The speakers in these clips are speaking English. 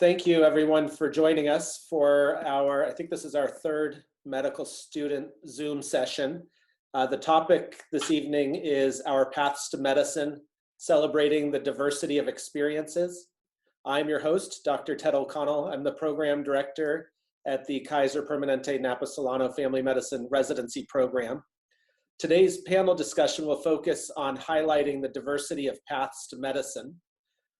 Thank you everyone for joining us for I think this is our third medical student Zoom session. The topic this evening is our paths to medicine, celebrating the diversity of experiences. I'm your host, Dr. Ted O'Connell. I'm the program director at the Kaiser Permanente Napa-Solano Family Medicine Residency Program. Today's panel discussion will focus on highlighting the diversity of paths to medicine.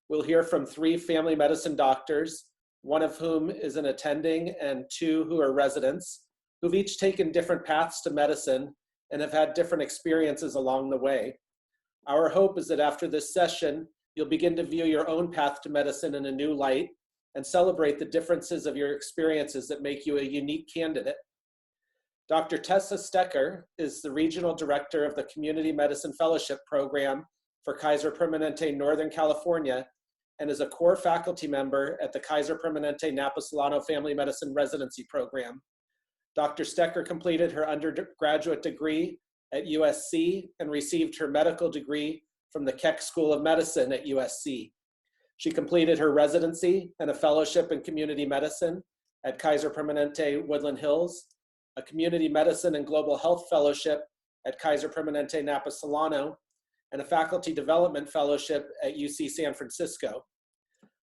We'll hear from 3 family medicine doctors, one of whom is an attending and 2 who are residents, who've each taken different paths to medicine and have had different experiences along the way. Our hope is that after this session, you'll begin to view your own path to medicine in a new light and celebrate the differences of your experiences that make you a unique candidate. Dr. Tessa Stecker is the Regional Director of the Community Medicine Fellowship Program for Kaiser Permanente Northern California and is a core faculty member at the Kaiser Permanente Napa-Solano Family Medicine Residency Program. Dr. Stecker completed her undergraduate degree at USC and received her medical degree from the Keck School of Medicine at USC. She completed her residency and a fellowship in community medicine at Kaiser Permanente Woodland Hills, a community medicine and global health fellowship at Kaiser Permanente Napa-Solano, and a faculty development fellowship at UC San Francisco.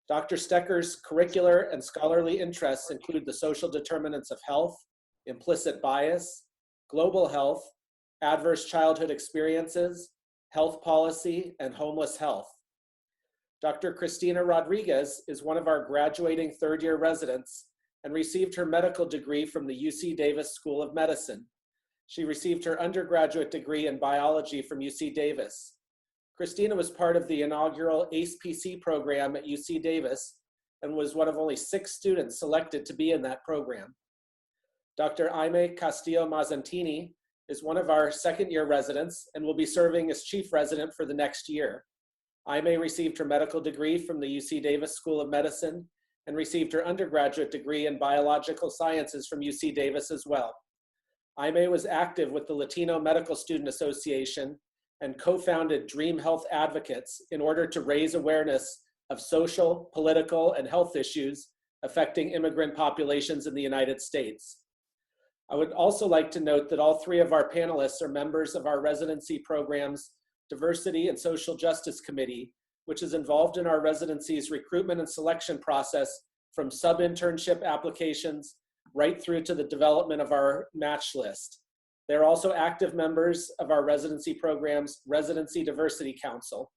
Dr. Stecker's curricular and scholarly interests include the social determinants of health, implicit bias, global health, adverse childhood experiences, health policy, and homeless health. Dr. Cristina Rodriguez is one of our graduating third-year residents and received her medical degree from the UC Davis School of Medicine. She received her undergraduate degree in biology from UC Davis. Cristina was part of the inaugural ACE-PC program at UC Davis and was one of only 6 students selected to be in that program. Dr. Aime Castillo-Mazzantini is one of our second-year residents and will be serving as chief resident for the next year. Aime received her medical degree from the UC Davis School of Medicine and received her undergraduate degree in biological sciences from UC Davis as well. Aime was active with the Latino Medical Student Association and co-founded Dream Health Advocates in order to raise awareness of social, political, and health issues affecting immigrant populations in the United States. I would also like to note that all 3 of our panelists are members of our residency program's Diversity and Social Justice Committee, which is involved in our residency's recruitment and selection process from sub-internship applications right through to the development of our match list. They're also active members of our residency program's Residency Diversity Council.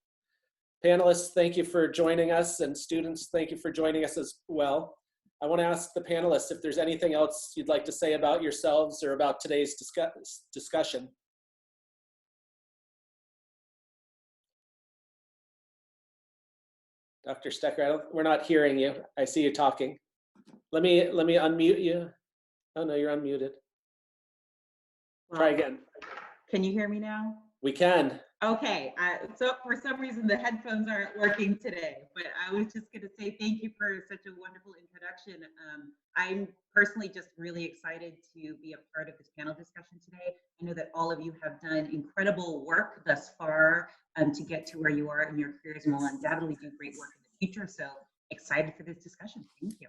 Panelists, thank you for joining us, and students, thank you for joining us as well. I want to ask the panelists if there's anything else you'd like to say about yourselves or about today's discussion. Dr. Stecker, we're not hearing you. I see you talking. Let me unmute you. Oh no, you're unmuted. Try again. Can you hear me now? We can. Okay, so for some reason the headphones aren't working today, but I was just going to say thank you for such a wonderful introduction. I'm personally just really excited to be a part of this panel discussion today. I know that all of you have done incredible work thus far to get to where you are in your careers, and will undoubtedly do great work in the future. So excited for this discussion. Thank you.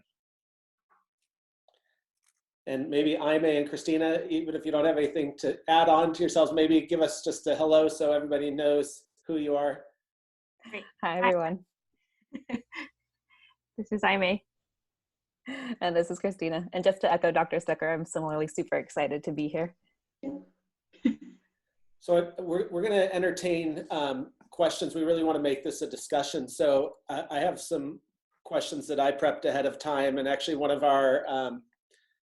And maybe Aime and Cristina, even if you don't have anything to add on to yourselves, maybe give us just a hello so everybody knows who you are. Hi, everyone. This is Aime. And this is Cristina. And just to echo Dr. Stecker, I'm similarly super excited to be here. So we're going to entertain questions. We really want to make this a discussion. So I have some questions that I prepped ahead of time. And actually one of our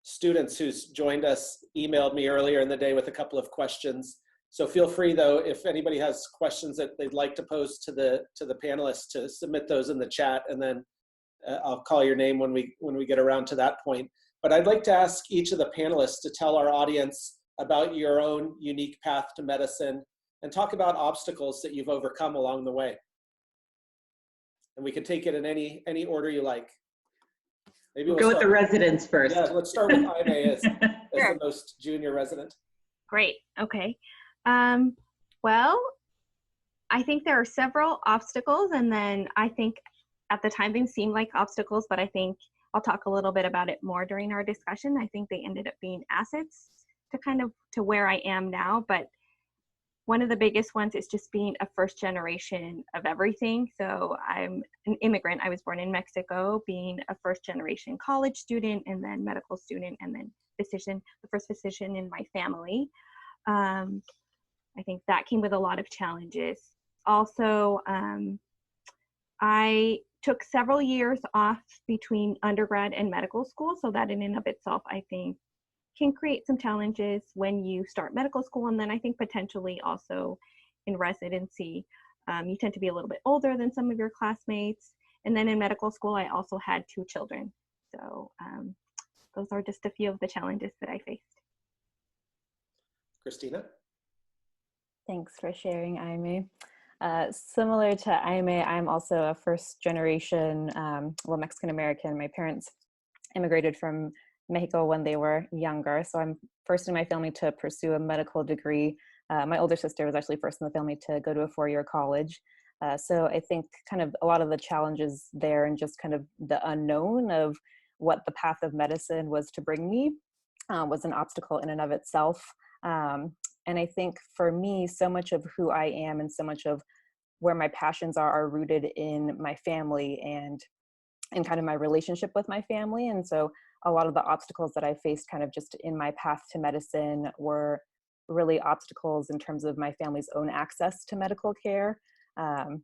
students who's joined us emailed me earlier in the day with a couple of questions. So feel free though, if anybody has questions that they'd like to pose to the panelists, to submit those in the chat, and then I'll call your name when we get around to that point. But I'd like to ask each of the panelists to tell our audience about your own unique path to medicine and talk about obstacles that you've overcome along the way. And we can take it in any order you like. Maybe we'll go with the residents first. Yeah, let's start with Aime as sure. The most junior resident. Great, okay. Well, I think there are several obstacles, and then I think at the time didn't seem like obstacles, but I think I'll talk a little bit about it more during our discussion. I think they ended up being assets to kind of to where I am now. But one of the biggest ones is just being a first generation of everything. So I'm an immigrant. I was born in Mexico, being a first generation college student and then medical student and then physician, the first physician in my family. I think that came with a lot of challenges. Also, I took several years off between undergrad and medical school. So that in and of itself, I think can create some challenges when you start medical school. And then I think potentially also in residency, you tend to be a little bit older than some of your classmates. And then in medical school, I also had 2 children. So those are just a few of the challenges that I faced. Christina? Thanks for sharing, Aime. Similar to Aime, I'm also a first generation, Mexican American. My parents immigrated from Mexico when they were younger. So I'm first in my family to pursue a medical degree. My older sister was actually first in the family to go to a 4-year college. So I think kind of a lot of the challenges there and just kind of the unknown of what the path of medicine was to bring me was an obstacle in and of itself. And I think for me, so much of who I am and so much of where my passions are rooted in my family and kind of my relationship with my family. And so a lot of the obstacles that I faced kind of just in my path to medicine were really obstacles in terms of my family's own access to medical care. And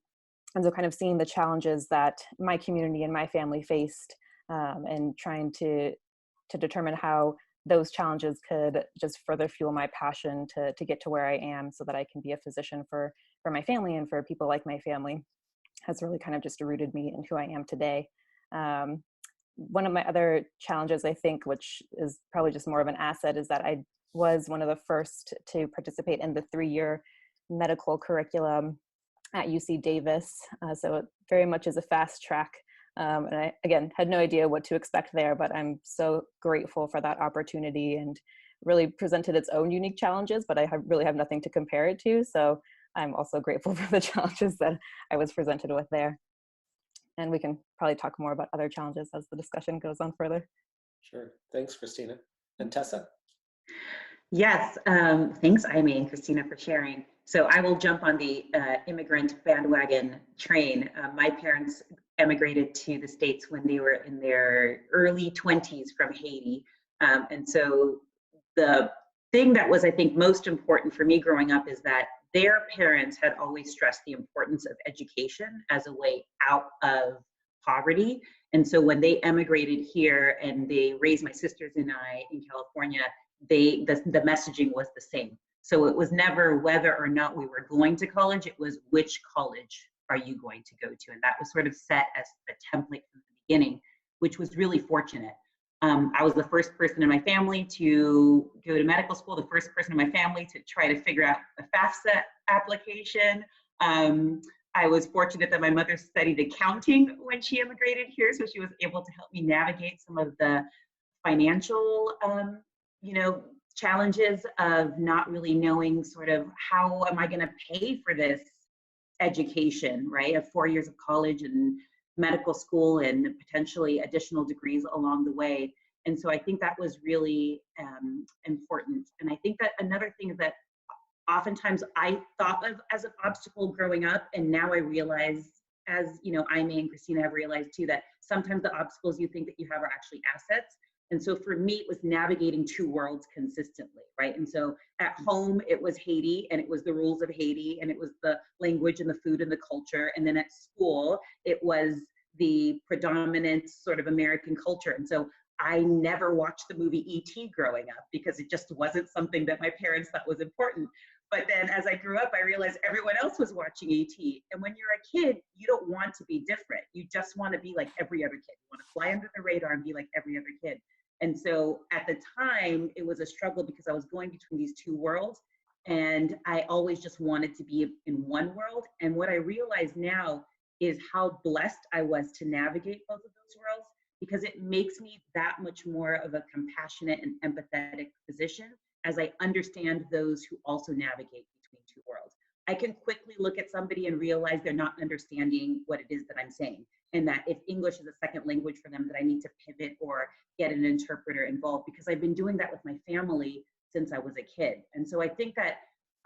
so kind of seeing the challenges that my community and my family faced and trying to determine how those challenges could just further fuel my passion to get to where I am so that I can be a physician for my family and for people like my family has really kind of just rooted me in who I am today. One of my other challenges, I think, which is probably just more of an asset, is that I was one of the first to participate in the 3-year medical curriculum at UC Davis. So it very much is a fast track. And I, again, had no idea what to expect there, but I'm so grateful for that opportunity and really presented its own unique challenges, but I really have nothing to compare it to. So I'm also grateful for the challenges that I was presented with there. And we can probably talk more about other challenges as the discussion goes on further. Sure. Thanks, Christina. And Tessa? Yes, thanks, Aime and Christina, for sharing. So I will jump on the immigrant bandwagon train. My parents emigrated to the States when they were in their early 20s from Haiti. And so the thing that was, I think, most important for me growing up is that their parents had always stressed the importance of education as a way out of poverty. And so when they emigrated here and they raised my sisters and I in California, the messaging was the same. So it was never whether or not we were going to college, it was which college are you going to go to? And that was sort of set as the template from the beginning, which was really fortunate. I was the first person in my family to go to medical school, the first person in my family to try to figure out the FAFSA application. I was fortunate that my mother studied accounting when she immigrated here, so she was able to help me navigate some of the financial challenges of not really knowing sort of how am I going to pay for this education, right? Of 4 years of college and medical school and potentially additional degrees along the way. And so I think that was really important. And I think that another thing is that oftentimes I thought of as an obstacle growing up, and now I realize, as you know, Aime and Christina have realized too, that sometimes the obstacles you think that you have are actually assets. And so for me, it was navigating 2 worlds consistently, right? And so at home, it was Haiti, and it was the rules of Haiti, and it was the language and the food and the culture. And then at school, it was the predominant sort of American culture. And so I never watched the movie E.T. growing up because it just wasn't something that my parents thought was important. But then as I grew up, I realized everyone else was watching E.T. And when you're a kid, you don't want to be different. You just want to be like every other kid. You want to fly under the radar and be like every other kid. And so at the time, it was a struggle because I was going between these 2 worlds. And I always just wanted to be in one world. And what I realize now is how blessed I was to navigate both of those worlds, because it makes me that much more of a compassionate and empathetic physician as I understand those who also navigate between 2 worlds. I can quickly look at somebody and realize they're not understanding what it is that I'm saying. And that if English is a second language for them, that I need to pivot or get an interpreter involved, because I've been doing that with my family since I was a kid. And so I think that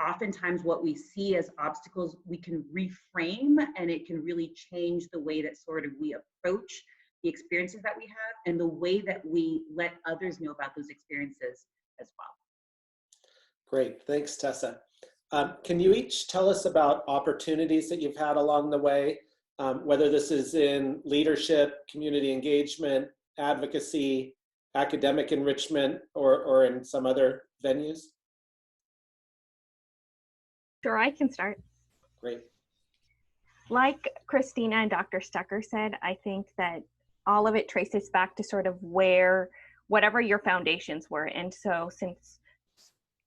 oftentimes what we see as obstacles, we can reframe, and it can really change the way that sort of we approach the experiences that we have and the way that we let others know about those experiences as well. Great, thanks, Tessa. Can you each tell us about opportunities that you've had along the way, whether this is in leadership, community engagement, advocacy, academic enrichment, or in some other venues? Sure, I can start. Great. Like Christina and Dr. Stucker said, I think that all of it traces back to sort of whatever your foundations were. And so since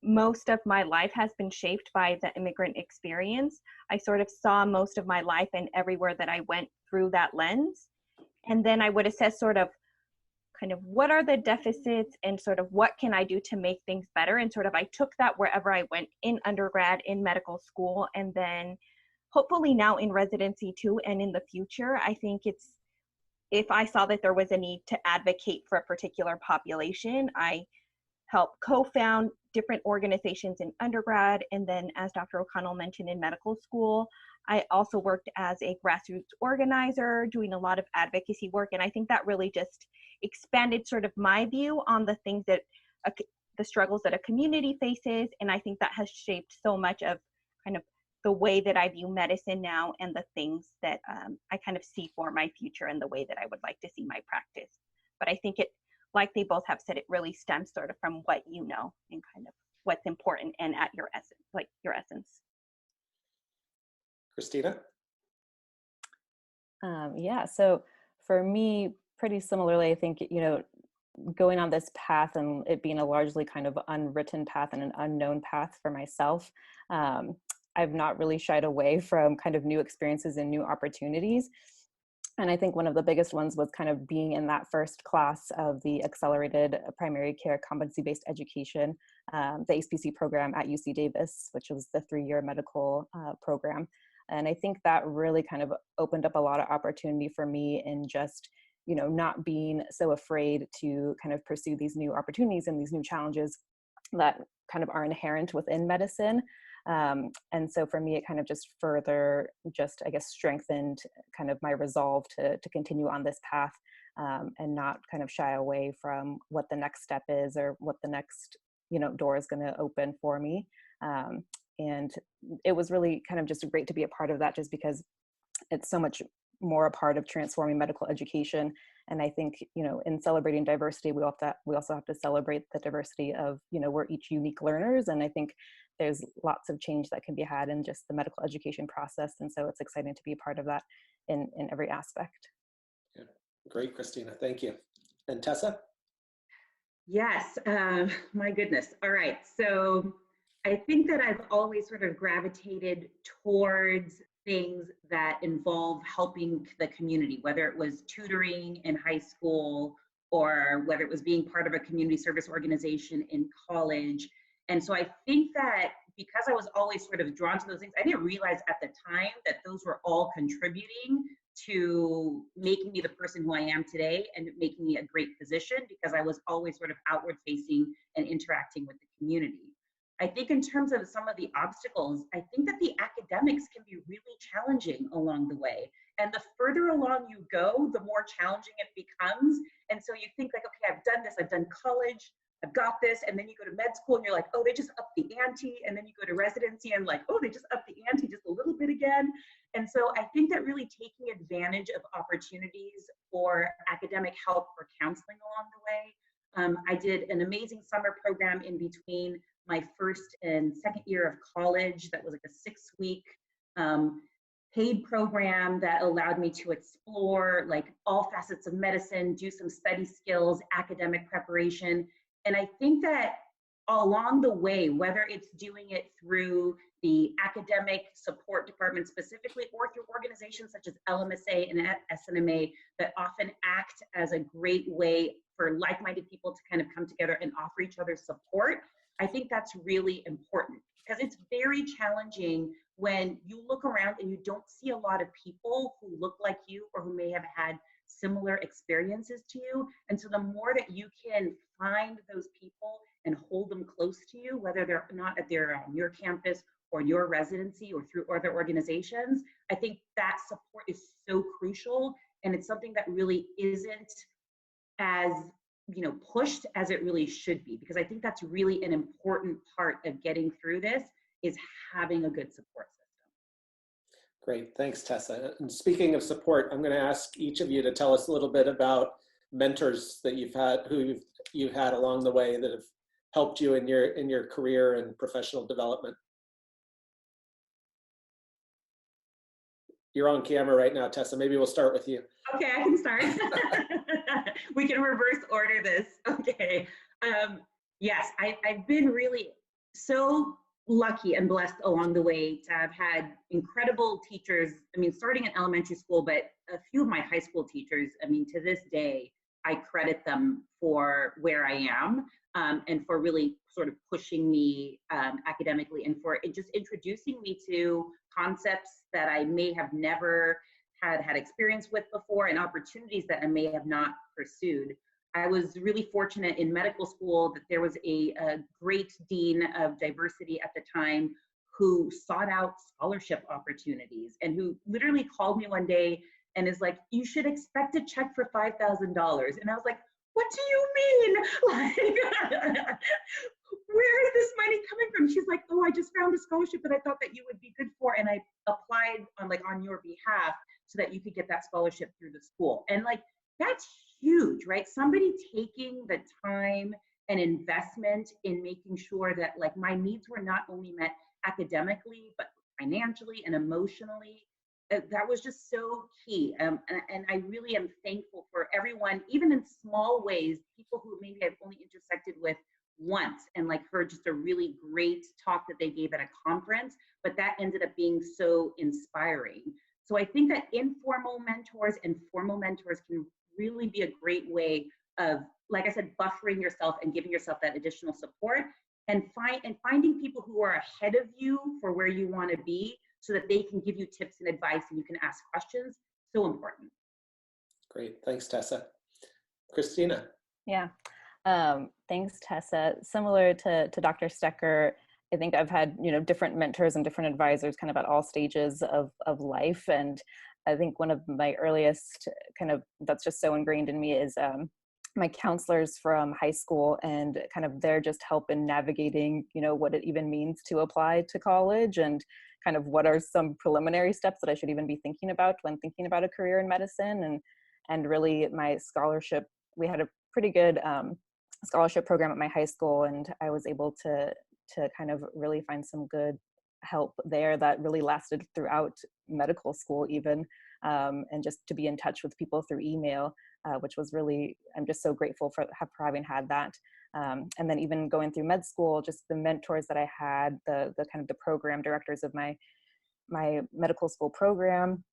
most of my life has been shaped by the immigrant experience, I sort of saw most of my life and everywhere that I went through that lens. And then I would assess sort of kind of what are the deficits and sort of what can I do to make things better. And sort of I took that wherever I went, in undergrad, in medical school, and then hopefully now in residency too, and in the future. I think it's, if I saw that there was a need to advocate for a particular population, I help co-found different organizations in undergrad. And then, as Dr. O'Connell mentioned, in medical school, I also worked as a grassroots organizer, doing a lot of advocacy work. And I think that really just expanded sort of my view on the things that, the struggles that a community faces. And I think that has shaped so much of kind of the way that I view medicine now, and the things that I kind of see for my future and the way that I would like to see my practice. But I think it, like they both have said, it really stems sort of from what you know and kind of what's important and at your essence, like your essence. Christina? Yeah, so for me, pretty similarly, I think, going on this path and it being a largely kind of unwritten path and an unknown path for myself, I've not really shied away from kind of new experiences and new opportunities. And I think one of the biggest ones was kind of being in that first class of the Accelerated Primary Care Competency-Based Education, the ACPC program at UC Davis, which was the 3-year medical program. And I think that really kind of opened up a lot of opportunity for me in just, not being so afraid to kind of pursue these new opportunities and these new challenges that kind of are inherent within medicine. And so for me, it kind of just further I guess, strengthened kind of my resolve to continue on this path, and not kind of shy away from what the next step is or what the next, door is going to open for me. And it was really kind of just great to be a part of that, just because it's so much more a part of transforming medical education. And I think, in celebrating diversity, we also have to celebrate the diversity of, we're each unique learners. And I think there's lots of change that can be had in just the medical education process. And so it's exciting to be a part of that in every aspect. Yeah. Great, Christina. Thank you. And Tessa? Yes, my goodness. All right. So I think that I've always sort of gravitated towards things that involve helping the community, whether it was tutoring in high school or whether it was being part of a community service organization in college. And so I think that because I was always sort of drawn to those things, I didn't realize at the time that those were all contributing to making me the person who I am today and making me a great physician, because I was always sort of outward facing and interacting with the community. I think in terms of some of the obstacles, I think that the academics can be really challenging along the way. And the further along you go, the more challenging it becomes. And so you think like, okay, I've done this, I've done college, I've got this. And then you go to med school and you're like, oh, they just upped the ante. And then you go to residency and like, oh, they just upped the ante just a little bit again. And so I think that really taking advantage of opportunities for academic help or counseling along the way. I did an amazing summer program in between my first and second year of college that was like a 6-week paid program that allowed me to explore like all facets of medicine, do some study skills, academic preparation. And I think that along the way, whether it's doing it through the academic support department specifically, or through organizations such as LMSA and SNMA that often act as a great way for like-minded people to kind of come together and offer each other support, I think that's really important, because it's very challenging when you look around and you don't see a lot of people who look like you or who may have had similar experiences to you. And so the more that you can find those people and hold them close to you, whether they're not at your campus or your residency or through other organizations, I think that support is so crucial. And it's something that really isn't as pushed as it really should be, because I think that's really an important part of getting through this, is having a good support system. Great, thanks, Tessa. And speaking of support, I'm going to ask each of you to tell us a little bit about mentors that you've had, who you've had along the way that have helped you in your career and professional development. You're on camera right now, Tessa. Maybe we'll start with you. Okay, I can start. We can reverse order this. Okay. Yes, I've been really so lucky and blessed along the way to have had incredible teachers. I mean, starting in elementary school, but a few of my high school teachers, I mean, to this day, I credit them for where I am, and for really sort of pushing me academically, and for just introducing me to concepts that I may have never had experience with before, and opportunities that I may have not pursued. I was really fortunate in medical school that there was a great dean of diversity at the time who sought out scholarship opportunities, and who literally called me one day and is like, "You should expect a check for $5,000. And I was like, "What do you mean? Like, where is this money coming from?" She's like, "Oh, I just found a scholarship that I thought that you would be good for, and I applied on your behalf so that you could get that scholarship through the school." And like, that's huge, right? Somebody taking the time and investment in making sure that like my needs were not only met academically, but financially and emotionally. That was just so key. And I really am thankful for everyone, even in small ways, people who maybe I've only intersected with once and like heard just a really great talk that they gave at a conference, but that ended up being so inspiring. So I think that informal mentors and formal mentors can really be a great way of, like I said, buffering yourself and giving yourself that additional support, and finding people who are ahead of you for where you want to be, so that they can give you tips and advice and you can ask questions. So important. Great, thanks, Tessa. Christina. Yeah, thanks, Tessa. Similar to Dr. Stecker, I think I've had different mentors and different advisors kind of at all stages of life. And I think one of my earliest that's just so ingrained in me is my counselors from high school, and kind of their just help in navigating, what it even means to apply to college, and kind of what are some preliminary steps that I should even be thinking about when thinking about a career in medicine. And really my scholarship, we had a pretty good scholarship program at my high school, and I was able to kind of really find some good help there that really lasted throughout medical school even, and just to be in touch with people through email, which was really, I'm just so grateful for having had that. And then even going through med school, just the mentors that I had, the kind of the program directors of my medical school program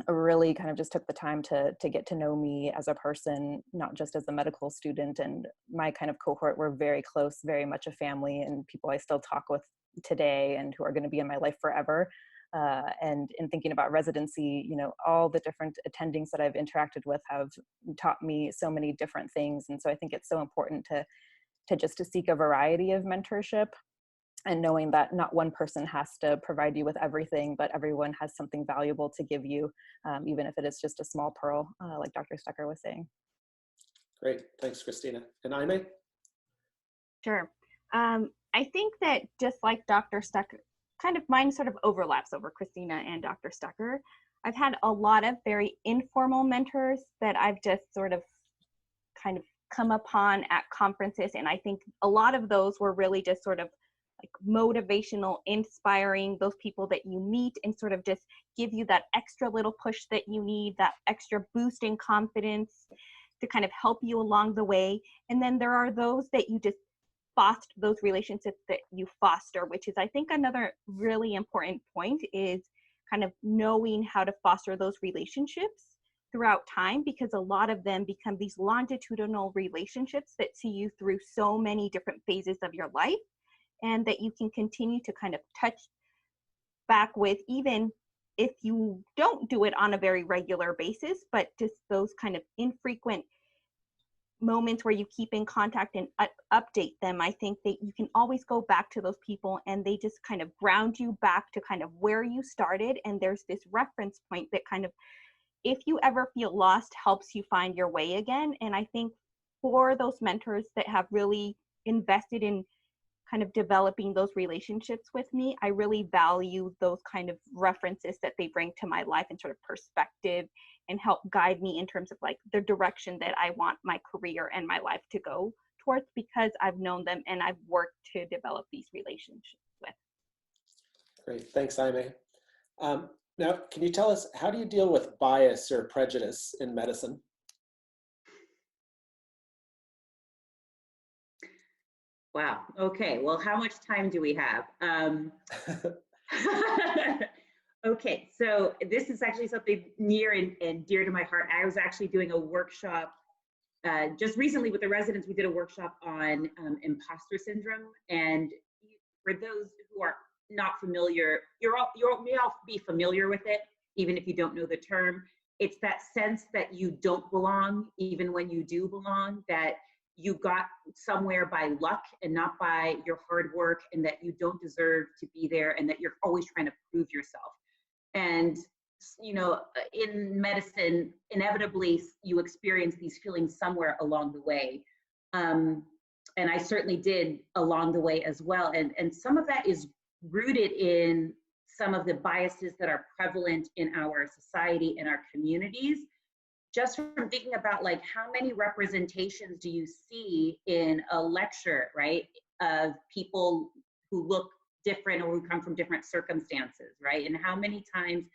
really kind of just took the time to get to know me as a person, not just as a medical student. And my kind of cohort were very close, very much a family, and people I still talk with today and who are going to be in my life forever. And in thinking about residency, all the different attendings that I've interacted with have taught me so many different things. And so I think it's so important to seek a variety of mentorship, and knowing that not one person has to provide you with everything, but everyone has something valuable to give you, even if it is just a small pearl, like Dr. Stecker was saying. Great, thanks, Christina. And Aimee? Sure. I think that just like Dr. Stecker, kind of mine sort of overlaps over Christina and Dr. Stecker. I've had a lot of very informal mentors that I've just sort of kind of come upon at conferences. And I think a lot of those were really just sort of like motivational, inspiring, those people that you meet and sort of just give you that extra little push that you need, that extra boost in confidence to kind of help you along the way. And then there are those that you just foster, those relationships that you foster, which is, I think, another really important point, is kind of knowing how to foster those relationships throughout time, because a lot of them become these longitudinal relationships that see you through so many different phases of your life, and that you can continue to kind of touch back with, even if you don't do it on a very regular basis, but just those kind of infrequent moments where you keep in contact and update them. I think that you can always go back to those people and they just kind of ground you back to kind of where you started. And there's this reference point that kind of, if you ever feel lost, helps you find your way again. And I think for those mentors that have really invested in kind of developing those relationships with me, I really value those kind of references that they bring to my life and sort of perspective, and help guide me in terms of like the direction that I want my career and my life to go towards, because I've known them and I've worked to develop these relationships with. Great, thanks, Jaime. Now, can you tell us, how do you deal with bias or prejudice in medicine? Wow. Okay. Well, how much time do we have? Okay. So this is actually something near and dear to my heart. I was actually doing a workshop just recently with the residents. We did a workshop on imposter syndrome. And for those who are not familiar, you may all be familiar with it, even if you don't know the term. It's that sense that you don't belong, even when you do belong, that you got somewhere by luck and not by your hard work, and that you don't deserve to be there, and that you're always trying to prove yourself. And, you know, in medicine, inevitably you experience these feelings somewhere along the way. And I certainly did along the way as well. And some of that is rooted in some of the biases that are prevalent in our society and our communities. Just from thinking about like how many representations do you see in a lecture, right, of people who look different or who come from different circumstances, right? And how many times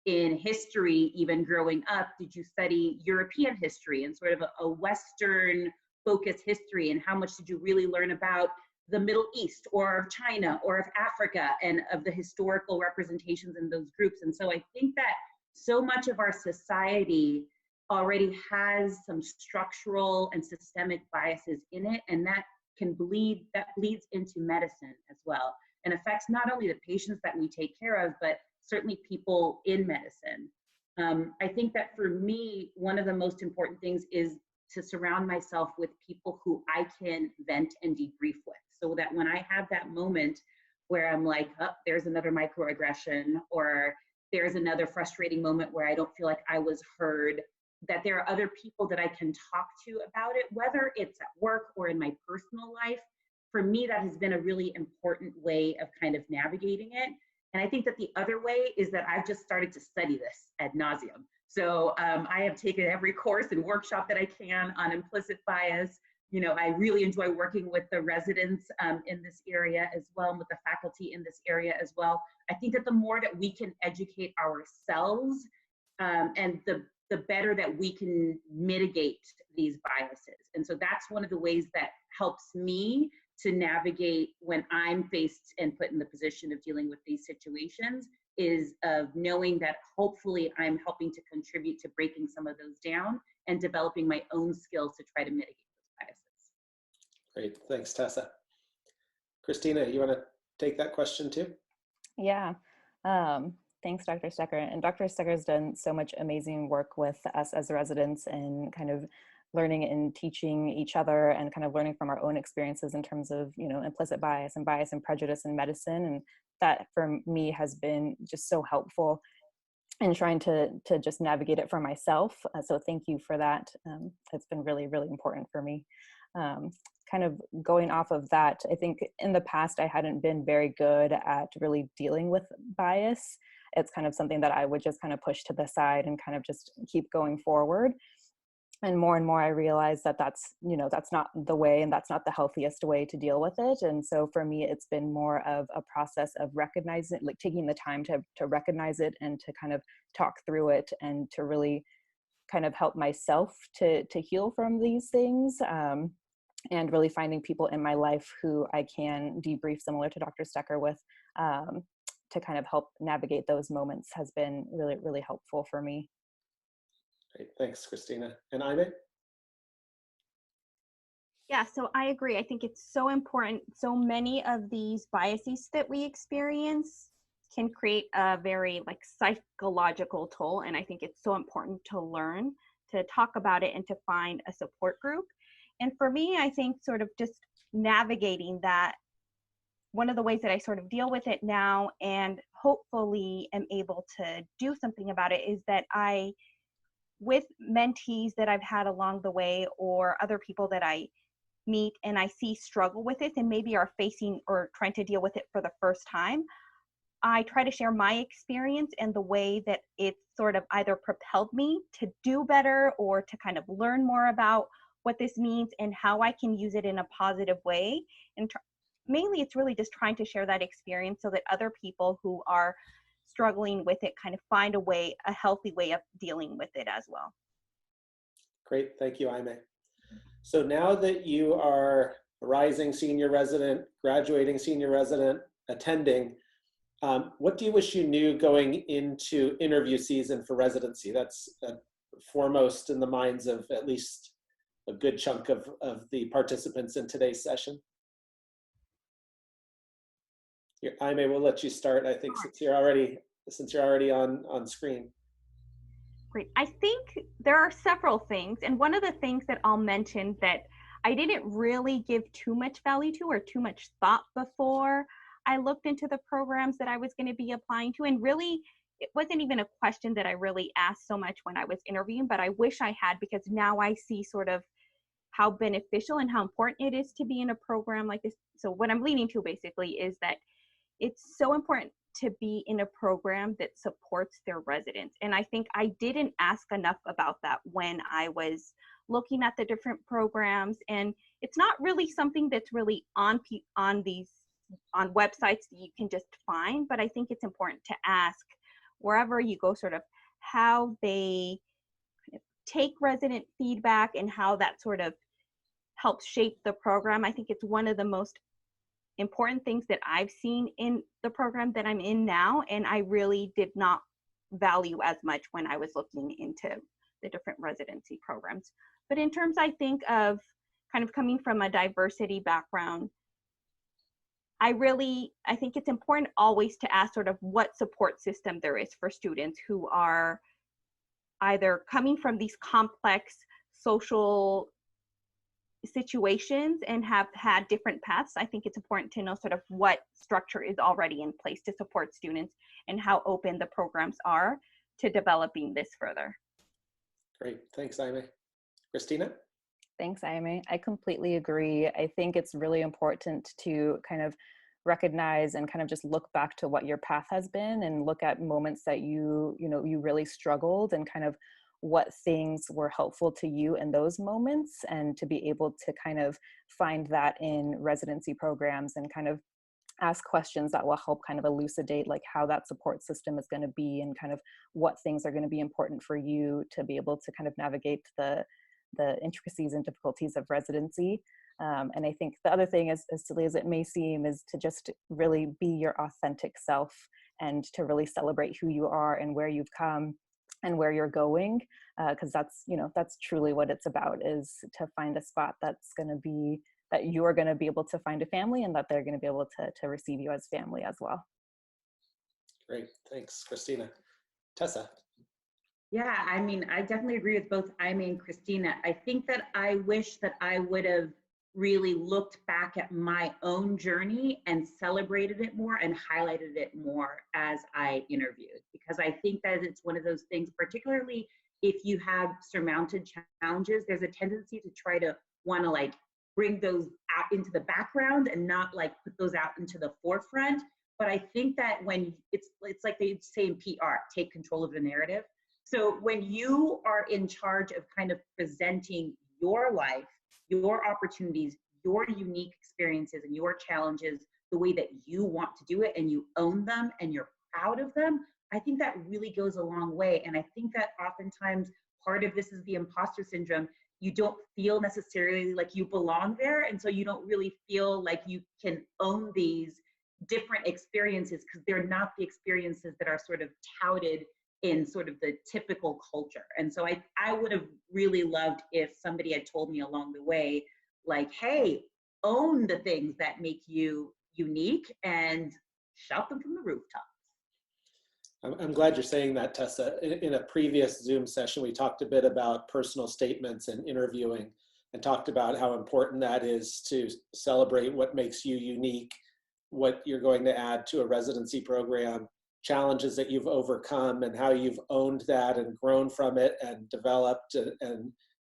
in history, even growing up, did you study European history and sort of a Western focused history? And how much did you really learn about the Middle East or of China or of Africa and of the historical representations in those groups? And so I think that so much of our society already has some structural and systemic biases in it, and that bleeds into medicine as well, and affects not only the patients that we take care of, but certainly people in medicine. I think that for me, one of the most important things is to surround myself with people who I can vent and debrief with, so that when I have that moment where I'm like, oh, there's another microaggression, or there's another frustrating moment where I don't feel like I was heard, that there are other people that I can talk to about it, whether it's at work or in my personal life. For me, that has been a really important way of kind of navigating it. And I think that the other way is that I've just started to study this ad nauseum. So I have taken every course and workshop that I can on implicit bias. You know, I really enjoy working with the residents in this area as well, and with the faculty in this area as well. I think that the more that we can educate ourselves, and the better that we can mitigate these biases. And so that's one of the ways that helps me to navigate when I'm faced and put in the position of dealing with these situations, is of knowing that hopefully I'm helping to contribute to breaking some of those down and developing my own skills to try to mitigate those biases. Great, thanks, Tessa. Christina, you want to take that question too? Yeah. Thanks, Dr. Stecker. And Dr. Stecker has done so much amazing work with us as residents, and kind of learning and teaching each other, and kind of learning from our own experiences in terms of, you know, implicit bias and prejudice in medicine. And that for me has been just so helpful in trying to just navigate it for myself. So thank you for that. It's been really, really important for me. Kind of going off of that, I think in the past I hadn't been very good at really dealing with bias. It's kind of something that I would just kind of push to the side and kind of just keep going forward. And more I realized that that's not the way, and that's not the healthiest way to deal with it. And so for me, it's been more of a process of recognizing, like taking the time to recognize it and to kind of talk through it, and to really kind of help myself to heal from these things. And really finding people in my life who I can debrief, similar to Dr. Stecker, with, to kind of help navigate those moments has been really, really helpful for me. Great, thanks, Christina. And Jaime? Yeah, so I agree. I think it's so important. So many of these biases that we experience can create a very like psychological toll. And I think it's so important to learn to talk about it and to find a support group. And for me, I think sort of just navigating that, one of the ways that I sort of deal with it now and hopefully am able to do something about it is that I, with mentees that I've had along the way or other people that I meet and I see struggle with it and maybe are facing or trying to deal with it for the first time, I try to share my experience and the way that it sort of either propelled me to do better or to kind of learn more about what this means and how I can use it in a positive way. And mainly it's really just trying to share that experience so that other people who are struggling with it kind of find a way, a healthy way of dealing with it as well. Great, thank you, Aime. So now that you are a rising senior resident, graduating senior resident, attending, what do you wish you knew going into interview season for residency? That's foremost in the minds of at least a good chunk of the participants in today's session. Aime, we'll let you start. I think since you're already on screen. Great. I think there are several things, and one of the things that I'll mention that I didn't really give too much value to or too much thought before I looked into the programs that I was going to be applying to, and really it wasn't even a question that I really asked so much when I was interviewing, but I wish I had, because now I see sort of how beneficial and how important it is to be in a program like this. So what I'm leading to basically is that it's so important to be in a program that supports their residents. And I think I didn't ask enough about that when I was looking at the different programs. And it's not really something that's really on websites that you can just find, but I think it's important to ask wherever you go sort of how they take resident feedback and how that sort of helps shape the program. I think it's one of the most important things that I've seen in the program that I'm in now, and I really did not value as much when I was looking into the different residency programs. But in terms, I think, of kind of coming from a diversity background, I think it's important always to ask sort of what support system there is for students who are either coming from these complex social situations and have had different paths. I think it's important to know sort of what structure is already in place to support students and how open the programs are to developing this further. Great, thanks, Aime. Christina? Thanks, Aime. I completely agree. I think it's really important to kind of recognize and kind of just look back to what your path has been and look at moments that you really struggled and kind of what things were helpful to you in those moments, and to be able to kind of find that in residency programs and kind of ask questions that will help kind of elucidate like how that support system is going to be and kind of what things are going to be important for you to be able to kind of navigate the intricacies and difficulties of residency. And I think the other thing, as silly as it may seem, is to just really be your authentic self and to really celebrate who you are and where you've come and where you're going, because that's truly what it's about, is to find a spot that's going to be, that you're going to be able to find a family and that they're going to be able to receive you as family as well. Great, thanks, Christina. Tessa? Yeah, I mean, I definitely agree with both Aime and Christina. I think that I wish that I would have really looked back at my own journey and celebrated it more and highlighted it more as I interviewed, because I think that it's one of those things, particularly if you have surmounted challenges, there's a tendency to try to want to like bring those out into the background and not like put those out into the forefront. But I think that when it's like they say in PR, take control of the narrative. So when you are in charge of kind of presenting your life, your opportunities, your unique experiences and your challenges the way that you want to do it, and you own them and you're proud of them, I think that really goes a long way. And I think that oftentimes part of this is the imposter syndrome. You don't feel necessarily like you belong there, and so you don't really feel like you can own these different experiences because they're not the experiences that are sort of touted in sort of the typical culture. And so I would have really loved if somebody had told me along the way, like, hey, own the things that make you unique and shout them from the rooftops. I'm glad you're saying that, Tessa. In a previous Zoom session, we talked a bit about personal statements and interviewing, and talked about how important that is to celebrate what makes you unique, what you're going to add to a residency program, challenges that you've overcome, and how you've owned that and grown from it and developed,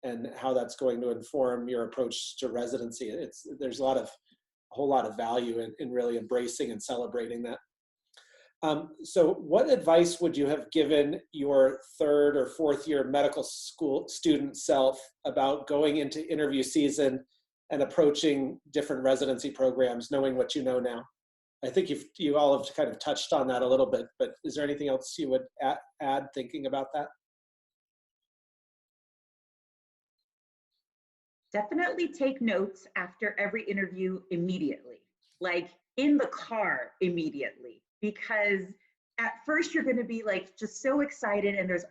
and how that's going to inform your approach to residency. There's a whole lot of value in really embracing and celebrating that. So what advice would you have given your third or fourth year medical school student self about going into interview season and approaching different residency programs, knowing what you know now? I think you all have kind of touched on that a little bit, but is there anything else you would add thinking about that? Definitely take notes after every interview immediately, like in the car immediately, because at first you're going to be like just so excited, and there's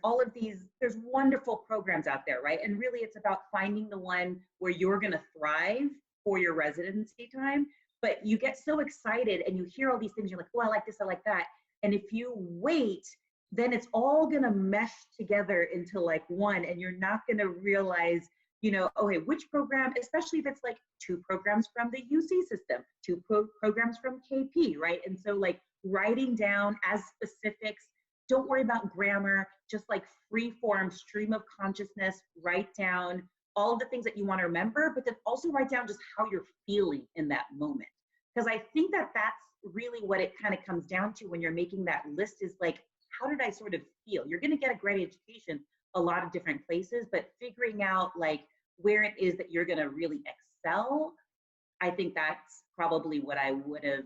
wonderful programs out there, right? And really it's about finding the one where you're going to thrive for your residency time. But you get so excited and you hear all these things, you're like, oh, I like this, I like that. And if you wait, then it's all going to mesh together into like one, and you're not going to realize, okay, which program, especially if it's like 2 programs from the UC system, 2 programs from KP, right? And so like writing down as specifics, don't worry about grammar, just like free form, stream of consciousness, write down all of the things that you want to remember, but then also write down just how you're feeling in that moment. Because I think that that's really what it kind of comes down to when you're making that list, is like, how did I sort of feel? You're going to get a great education a lot of different places, but figuring out like where it is that you're going to really excel, I think that's probably what I would have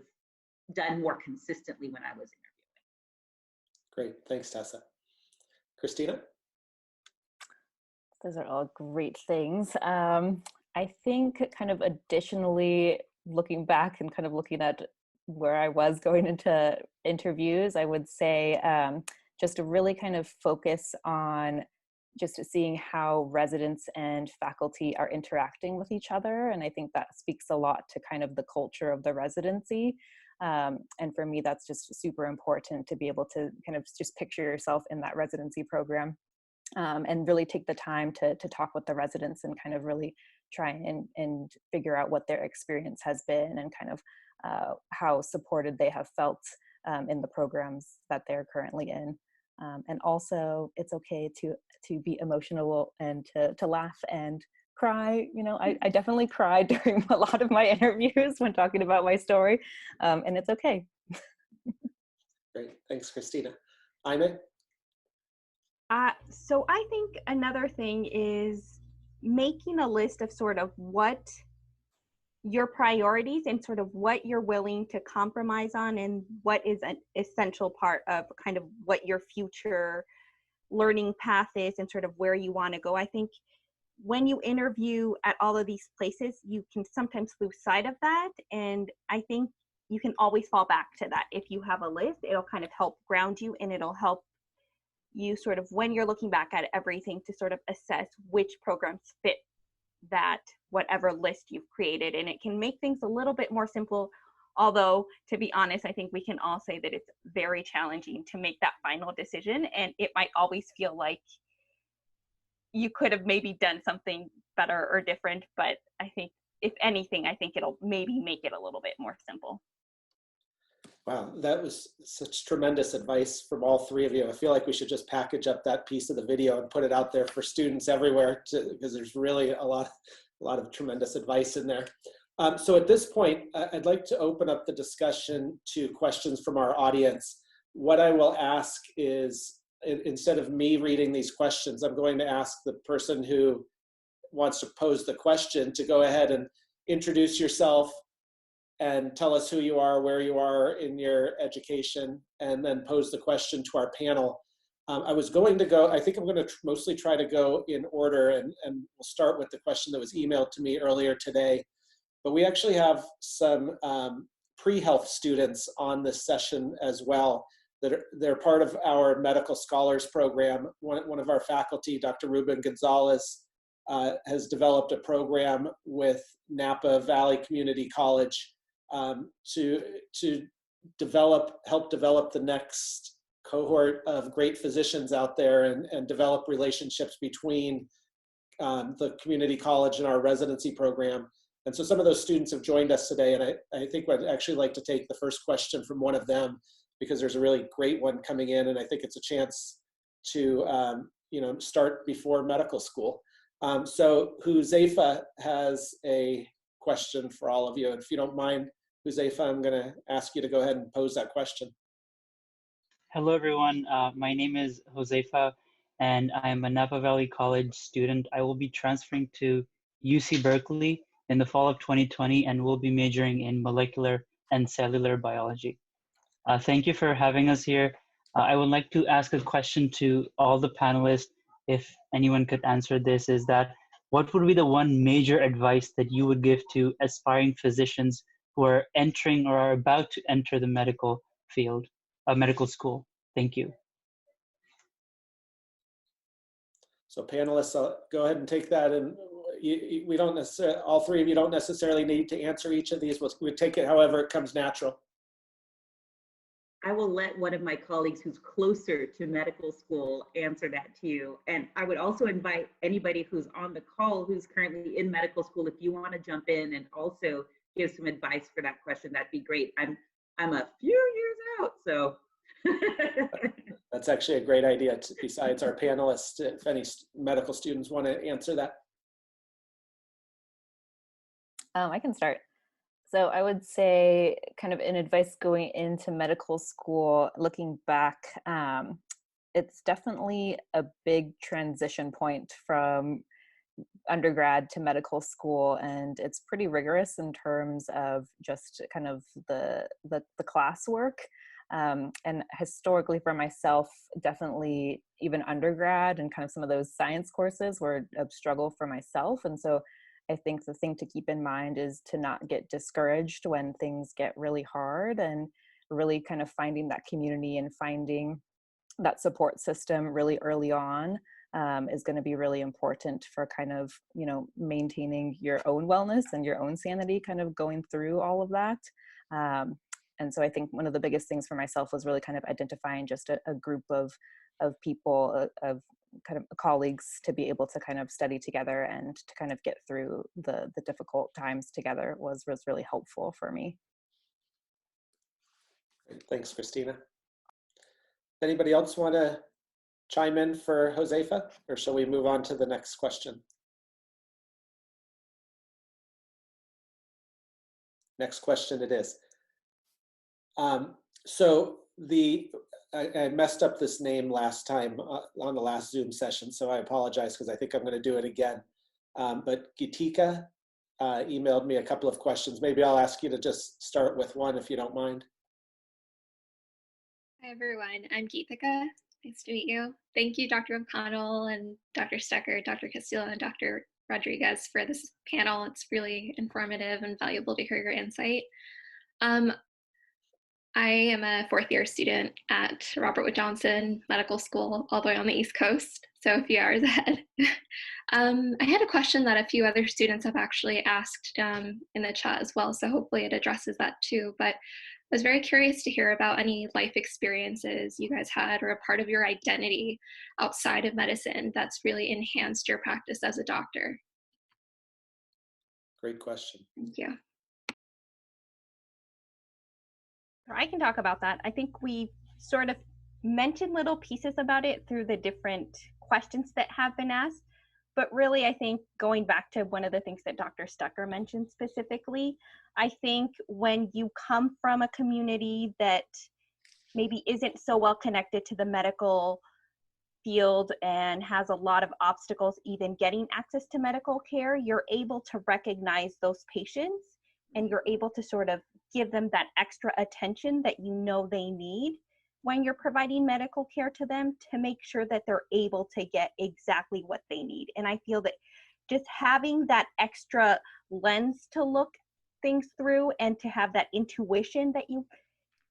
done more consistently when I was interviewing. Great, thanks, Tessa. Christina? Those are all great things. I think kind of additionally, looking back and kind of looking at where I was going into interviews, I would say just to really kind of focus on just seeing how residents and faculty are interacting with each other. And I think that speaks a lot to kind of the culture of the residency. And for me, that's just super important to be able to kind of just picture yourself in that residency program. And really take the time to talk with the residents and kind of really try and figure out what their experience has been, and kind of how supported they have felt in the programs that they're currently in. And also, it's okay to be emotional and to laugh and cry. I definitely cried during a lot of my interviews when talking about my story, and it's okay. Great, thanks, Christina. Aime? So I think another thing is making a list of sort of what your priorities and sort of what you're willing to compromise on, and what is an essential part of kind of what your future learning path is and sort of where you want to go. I think when you interview at all of these places, you can sometimes lose sight of that. And I think you can always fall back to that. If you have a list, it'll kind of help ground you, and it'll help you sort of, when you're looking back at everything, to sort of assess which programs fit that whatever list you've created. And it can make things a little bit more simple, although to be honest, I think we can all say that it's very challenging to make that final decision, and it might always feel like you could have maybe done something better or different. But I think if anything, I think it'll maybe make it a little bit more simple. Wow, that was such tremendous advice from all 3 of you. I feel like we should just package up that piece of the video and put it out there for students everywhere, because there's really a lot of tremendous advice in there. So at this point, I'd like to open up the discussion to questions from our audience. What I will ask is, instead of me reading these questions, I'm going to ask the person who wants to pose the question to go ahead and introduce yourself and tell us who you are, where you are in your education, and then pose the question to our panel. I was going to go, I think I'm going to mostly try to go in order, and we'll start with the question that was emailed to me earlier today. But we actually have some pre-health students on this session as well. They're part of our medical scholars program. One of our faculty, Dr. Ruben Gonzalez, has developed a program with Napa Valley Community College to help develop the next cohort of great physicians out there and develop relationships between the community college and our residency program. And so some of those students have joined us today, and I think I'd actually like to take the first question from one of them, because there's a really great one coming in, and I think it's a chance to start before medical school. So Huzaifa has a question for all of you. And if you don't mind, Huzaifa, I'm going to ask you to go ahead and pose that question. Hello, everyone. My name is Huzaifa, and I'm a Napa Valley College student. I will be transferring to UC Berkeley in the fall of 2020 and will be majoring in molecular and cellular biology. Thank you for having us here. I would like to ask a question to all the panelists. If anyone could answer this, is that what would be the one major advice that you would give to aspiring physicians who are entering or are about to enter the medical field, medical school? Thank you. So panelists, go ahead and take that. And we don't necessarily, all three of you don't necessarily need to answer each of these. We'll take it however it comes natural. I will let one of my colleagues who's closer to medical school answer that to you. And I would also invite anybody who's on the call who's currently in medical school, if you want to jump in and also give some advice for that question, that'd be great. I'm a few years out, so. That's actually a great idea, besides our panelists, if any medical students want to answer that. I can start. So I would say, kind of in advice going into medical school, looking back, it's definitely a big transition point from undergrad to medical school, and it's pretty rigorous in terms of just kind of the classwork. And historically for myself, definitely even undergrad and kind of some of those science courses were a struggle for myself. And so I think the thing to keep in mind is to not get discouraged when things get really hard, and really kind of finding that community and finding that support system really early on is going to be really important for kind of, maintaining your own wellness and your own sanity kind of going through all of that. And so I think one of the biggest things for myself was really kind of identifying just a group of people, of kind of colleagues, to be able to kind of study together and to kind of get through the difficult times together was really helpful for me. Thanks, Christina. Anybody else want to chime in for Huzaifa, or shall we move on to the next question? Next question it is. So I messed up this name last time on the last Zoom session, so I apologize, because I think I'm going to do it again. But Gitika emailed me a couple of questions. Maybe I'll ask you to just start with one, if you don't mind. Hi, everyone. I'm Geethika. Nice to meet you. Thank you, Dr. O'Connell and Dr. Stecker, Dr. Castillo, and Dr. Rodriguez for this panel. It's really informative and valuable to hear your insight. I am a fourth-year student at Robert Wood Johnson Medical School, all the way on the East Coast, so a few hours ahead. I had a question that a few other students have actually asked in the chat as well, so hopefully it addresses that too. But I was very curious to hear about any life experiences you guys had, or a part of your identity outside of medicine that's really enhanced your practice as a doctor. Great question. Thank you. I can talk about that. I think we sort of mentioned little pieces about it through the different questions that have been asked. But really, I think going back to one of the things that Dr. Stucker mentioned specifically, I think when you come from a community that maybe isn't so well connected to the medical field and has a lot of obstacles even getting access to medical care, you're able to recognize those patients, and you're able to sort of give them that extra attention that you know they need when you're providing medical care to them, to make sure that they're able to get exactly what they need. And I feel that just having that extra lens to look things through and to have that intuition that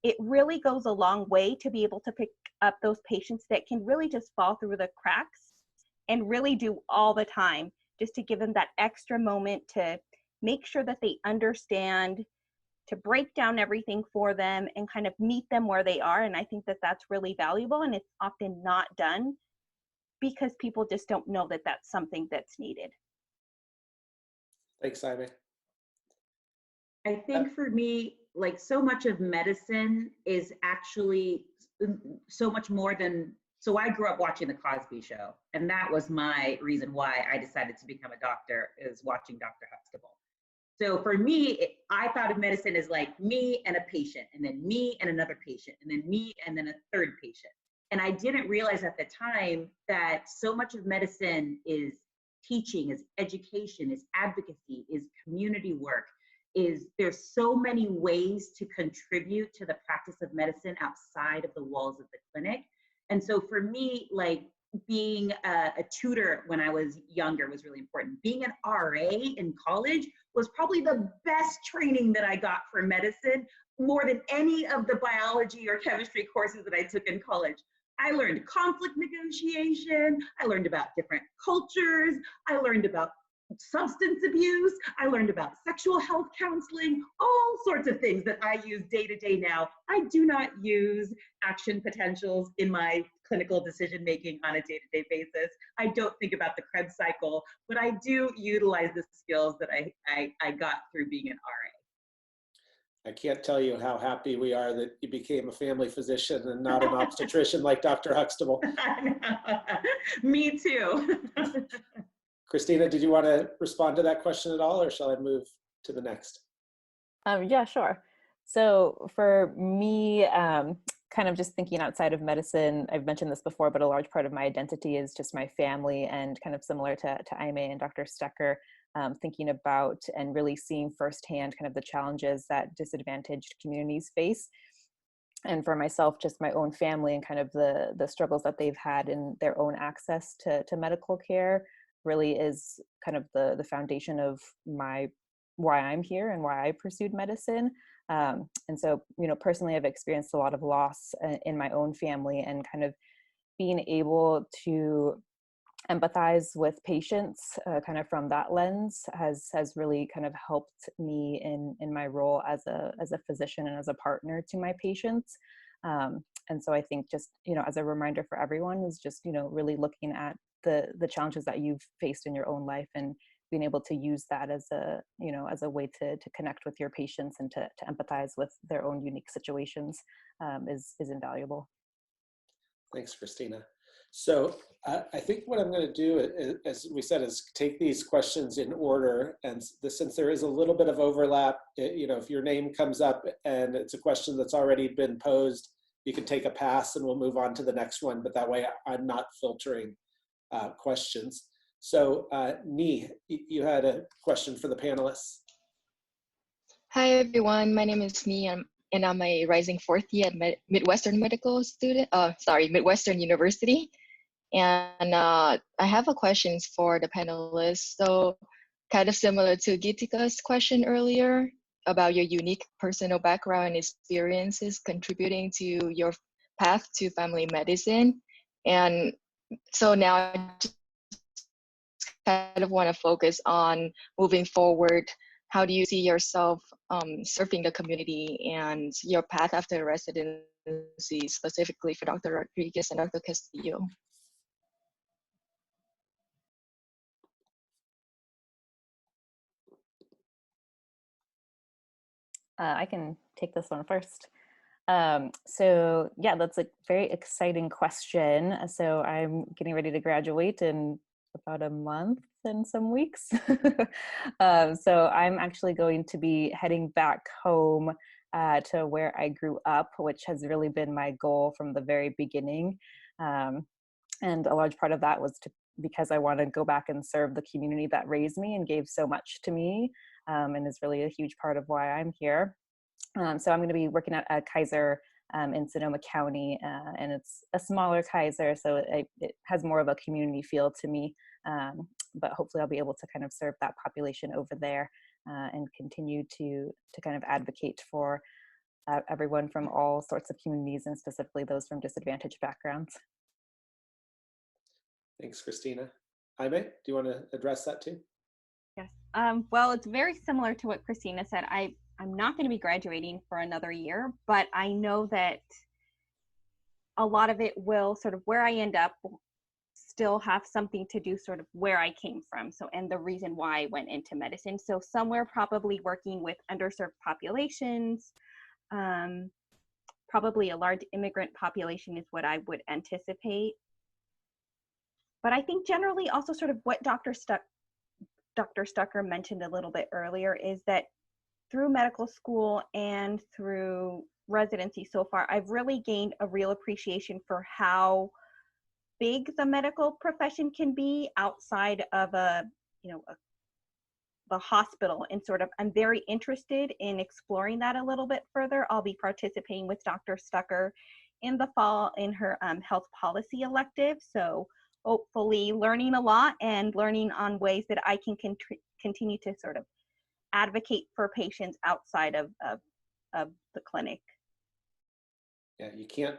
it really goes a long way to be able to pick up those patients that can really just fall through the cracks and really do all the time, just to give them that extra moment to make sure that they understand to break down everything for them and kind of meet them where they are. And I think that that's really valuable, and it's often not done because people just don't know that that's something that's needed. Thanks, Jaime. I think for me, like, so much of medicine is actually so much more than, so I grew up watching the Cosby Show, and that was my reason why I decided to become a doctor, is watching Dr. Huxtable. So for me, I thought of medicine as like me and a patient, and then me and another patient, and then me and then a third patient. And I didn't realize at the time that so much of medicine is teaching, is education, is advocacy, is community work, is there's so many ways to contribute to the practice of medicine outside of the walls of the clinic. And so for me, like, being a tutor when I was younger was really important. Being an RA in college was probably the best training that I got for medicine, more than any of the biology or chemistry courses that I took in college. I learned conflict negotiation. I learned about different cultures. I learned about substance abuse. I learned about sexual health counseling, all sorts of things that I use day to day now. I do not use action potentials in my clinical decision making on a day to day basis. I don't think about the Krebs cycle, but I do utilize the skills that I got through being an RA. I can't tell you how happy we are that you became a family physician and not an obstetrician like Dr. Huxtable. Me too. Christina, did you want to respond to that question at all, or shall I move to the next? Yeah, sure. So for me, kind of just thinking outside of medicine, I've mentioned this before, but a large part of my identity is just my family, and kind of similar to Aime and Dr. Stecker, thinking about and really seeing firsthand kind of the challenges that disadvantaged communities face. And for myself, just my own family and kind of the struggles that they've had in their own access to medical care really is kind of the foundation of why I'm here and why I pursued medicine. And so, personally, I've experienced a lot of loss in my own family, and kind of being able to empathize with patients kind of from that lens has really kind of helped me in my role as a physician and as a partner to my patients. And so I think just, as a reminder for everyone is just, really looking at the challenges that you've faced in your own life, and being able to use that as a way to connect with your patients and to empathize with their own unique situations is invaluable. Thanks, Christina. So I think what I'm going to do, as we said, is take these questions in order. And since there is a little bit of overlap, if your name comes up and it's a question that's already been posed, you can take a pass and we'll move on to the next one. But that way I'm not filtering questions. So Ni, you had a question for the panelists. Hi everyone, my name is Ni, and I'm a rising fourth year at Midwestern Medical student. Midwestern University, and I have a question for the panelists. So, kind of similar to Gitika's question earlier about your unique personal background and experiences contributing to your path to family medicine, and so now I just kind of want to focus on moving forward. How do you see yourself serving the community and your path after residency, specifically for Dr. Rodriguez and Dr. Castillo? I can take this one first. So yeah, that's a very exciting question. So I'm getting ready to graduate in about a month and some weeks. So I'm actually going to be heading back home to where I grew up, which has really been my goal from the very beginning. And a large part of that was because I want to go back and serve the community that raised me and gave so much to me, and is really a huge part of why I'm here. So I'm going to be working at a Kaiser in Sonoma County, and it's a smaller Kaiser, so it has more of a community feel to me. But hopefully I'll be able to kind of serve that population over there and continue to kind of advocate for everyone from all sorts of communities, and specifically those from disadvantaged backgrounds. Thanks, Christina. Jaime, do you want to address that too? Yes. Well, it's very similar to what Christina said. I'm not going to be graduating for another year, but I know that a lot of it will sort of where I end up still have something to do sort of where I came from. So, and the reason why I went into medicine. So somewhere probably working with underserved populations, probably a large immigrant population is what I would anticipate. But I think generally also sort of what Dr. Stucker mentioned a little bit earlier is that through medical school and through residency so far, I've really gained a real appreciation for how big the medical profession can be outside of the hospital, and sort of I'm very interested in exploring that a little bit further. I'll be participating with Dr. Stucker in the fall in her health policy elective, so hopefully learning a lot and learning on ways that I can continue to sort of advocate for patients outside of the clinic. Yeah, you can't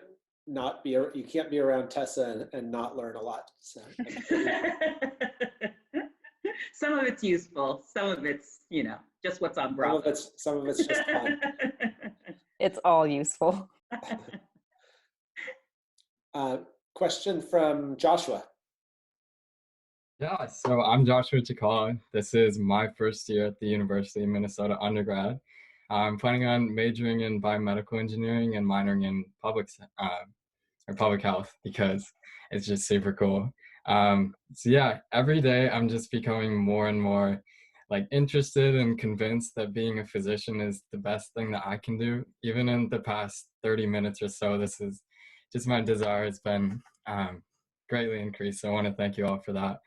be around Tessa and not learn a lot. So, some of it's useful, some of it's, just what's on Bravo. Some of it's just fun. It's all useful. Question from Joshua. Yeah, so I'm Joshua Chakala. This is my first year at the University of Minnesota undergrad. I'm planning on majoring in biomedical engineering and minoring in public health because it's just super cool. So yeah, every day I'm just becoming more and more interested and convinced that being a physician is the best thing that I can do. Even in the past 30 minutes or so, this is just my desire has been greatly increased. So I want to thank you all for that.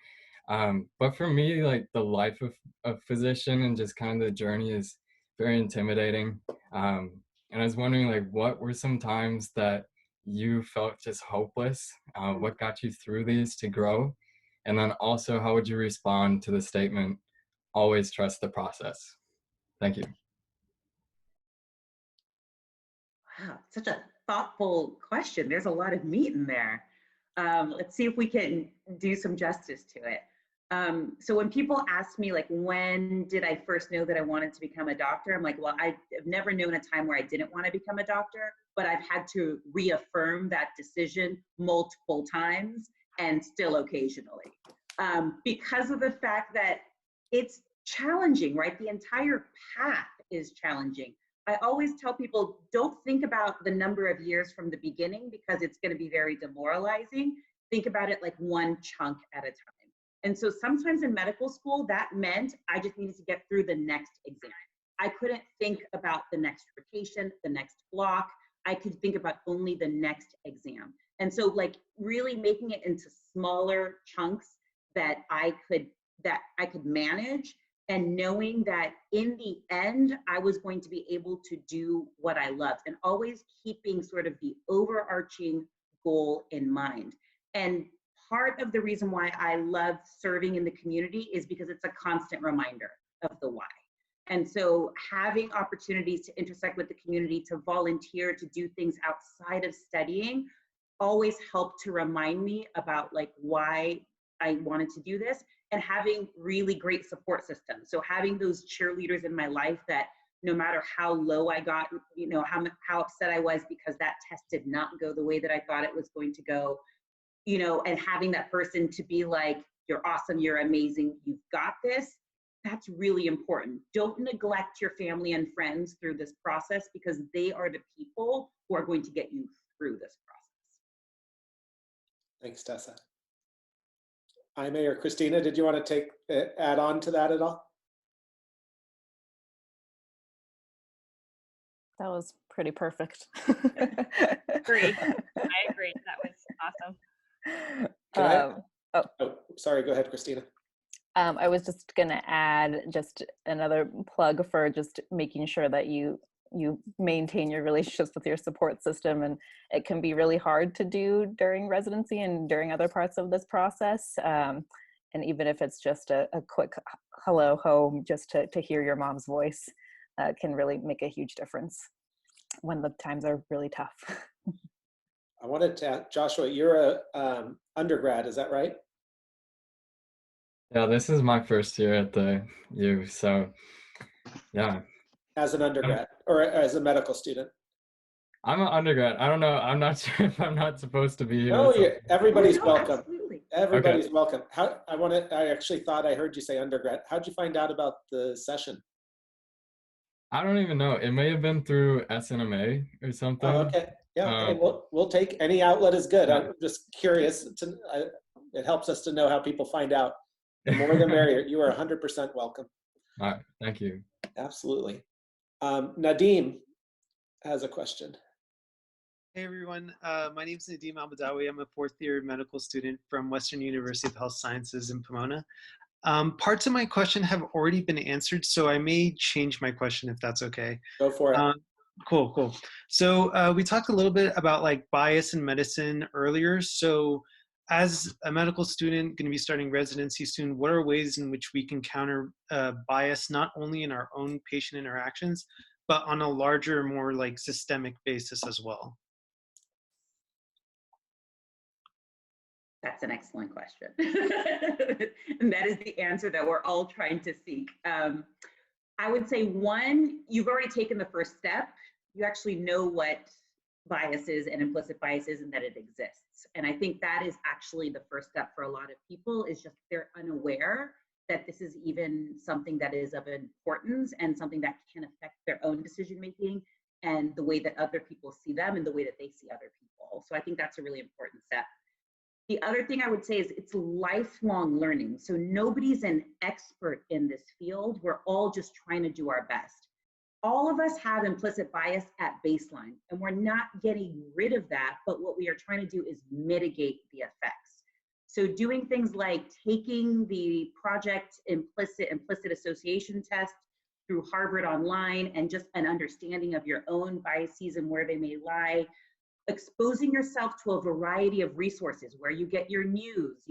But for me, the life of a physician and just kind of the journey is very intimidating. And I was wondering, what were some times that you felt just hopeless? What got you through these to grow? And then also, how would you respond to the statement, always trust the process? Thank you. Wow, such a thoughtful question. There's a lot of meat in there. Let's see if we can do some justice to it. So when people ask me, when did I first know that I wanted to become a doctor? I'm like, well, I've never known a time where I didn't want to become a doctor, but I've had to reaffirm that decision multiple times and still occasionally. Because of the fact that it's challenging, right? The entire path is challenging. I always tell people, don't think about the number of years from the beginning because it's going to be very demoralizing. Think about it like one chunk at a time. And so sometimes in medical school, that meant I just needed to get through the next exam. I couldn't think about the next rotation, the next block. I could think about only the next exam. And so really making it into smaller chunks that I could manage, and knowing that in the end, I was going to be able to do what I loved, and always keeping sort of the overarching goal in mind. And part of the reason why I love serving in the community is because it's a constant reminder of the why. And so having opportunities to intersect with the community, to volunteer, to do things outside of studying, always helped to remind me about why I wanted to do this, and having really great support systems. So having those cheerleaders in my life that no matter how low I got, how upset I was because that test did not go the way that I thought it was going to go, and having that person to be like, you're awesome, you're amazing, you've got this, that's really important. Don't neglect your family and friends through this process, because they are the people who are going to get you through this process. Thanks, Tessa. Jaime or Christina, did you want to add on to that at all? That was pretty perfect. Agree. I agree. That was awesome. Oh, sorry. Go ahead, Christina. I was just going to add just another plug for just making sure that you maintain your relationships with your support system. And it can be really hard to do during residency and during other parts of this process. And even if it's just a quick hello home, just to hear your mom's voice, can really make a huge difference when the times are really tough. I wanted to ask, Joshua, you're a undergrad, is that right? Yeah, this is my first year at the U, so yeah. as an undergrad or as a medical student? I'm an undergrad. I don't know. I'm not sure if I'm not supposed to be here. No, so- everybody's No, welcome. absolutely. Everybody's welcome. I actually thought I heard you say undergrad. How'd you find out about the session? I don't even know. It may have been through SNMA or something. Oh, okay. Yeah, Um, we'll take any outlet is good. Yeah. I'm just curious it helps us to know how people find out. The more the merrier. You are 100% welcome. All right. Thank you. Absolutely. Nadim has a question. Hey everyone, my name is Nadim Al-Badawi. I'm a fourth year medical student from Western University of Health Sciences in Pomona. Parts of my question have already been answered, so I may change my question if that's okay. Go for it. Cool. So we talked a little bit about like bias in medicine earlier. So as a medical student going to be starting residency soon, what are ways in which we can counter bias not only in our own patient interactions, but on a larger, more like systemic basis as well? That's an excellent question. And that is the answer that we're all trying to seek. I would say, one, you've already taken the first step. You actually know what bias is and implicit bias is and that it exists. And I think that is actually the first step for a lot of people, is just they're unaware that this is even something that is of importance and something that can affect their own decision-making and the way that other people see them and the way that they see other people. So I think that's a really important step. The other thing I would say is it's lifelong learning. So nobody's an expert in this field. We're all just trying to do our best. All of us have implicit bias at baseline, and we're not getting rid of that, but what we are trying to do is mitigate the effects. So doing things like taking the project implicit association test through Harvard Online and just an understanding of your own biases and where they may lie, exposing yourself to a variety of resources where you get your news.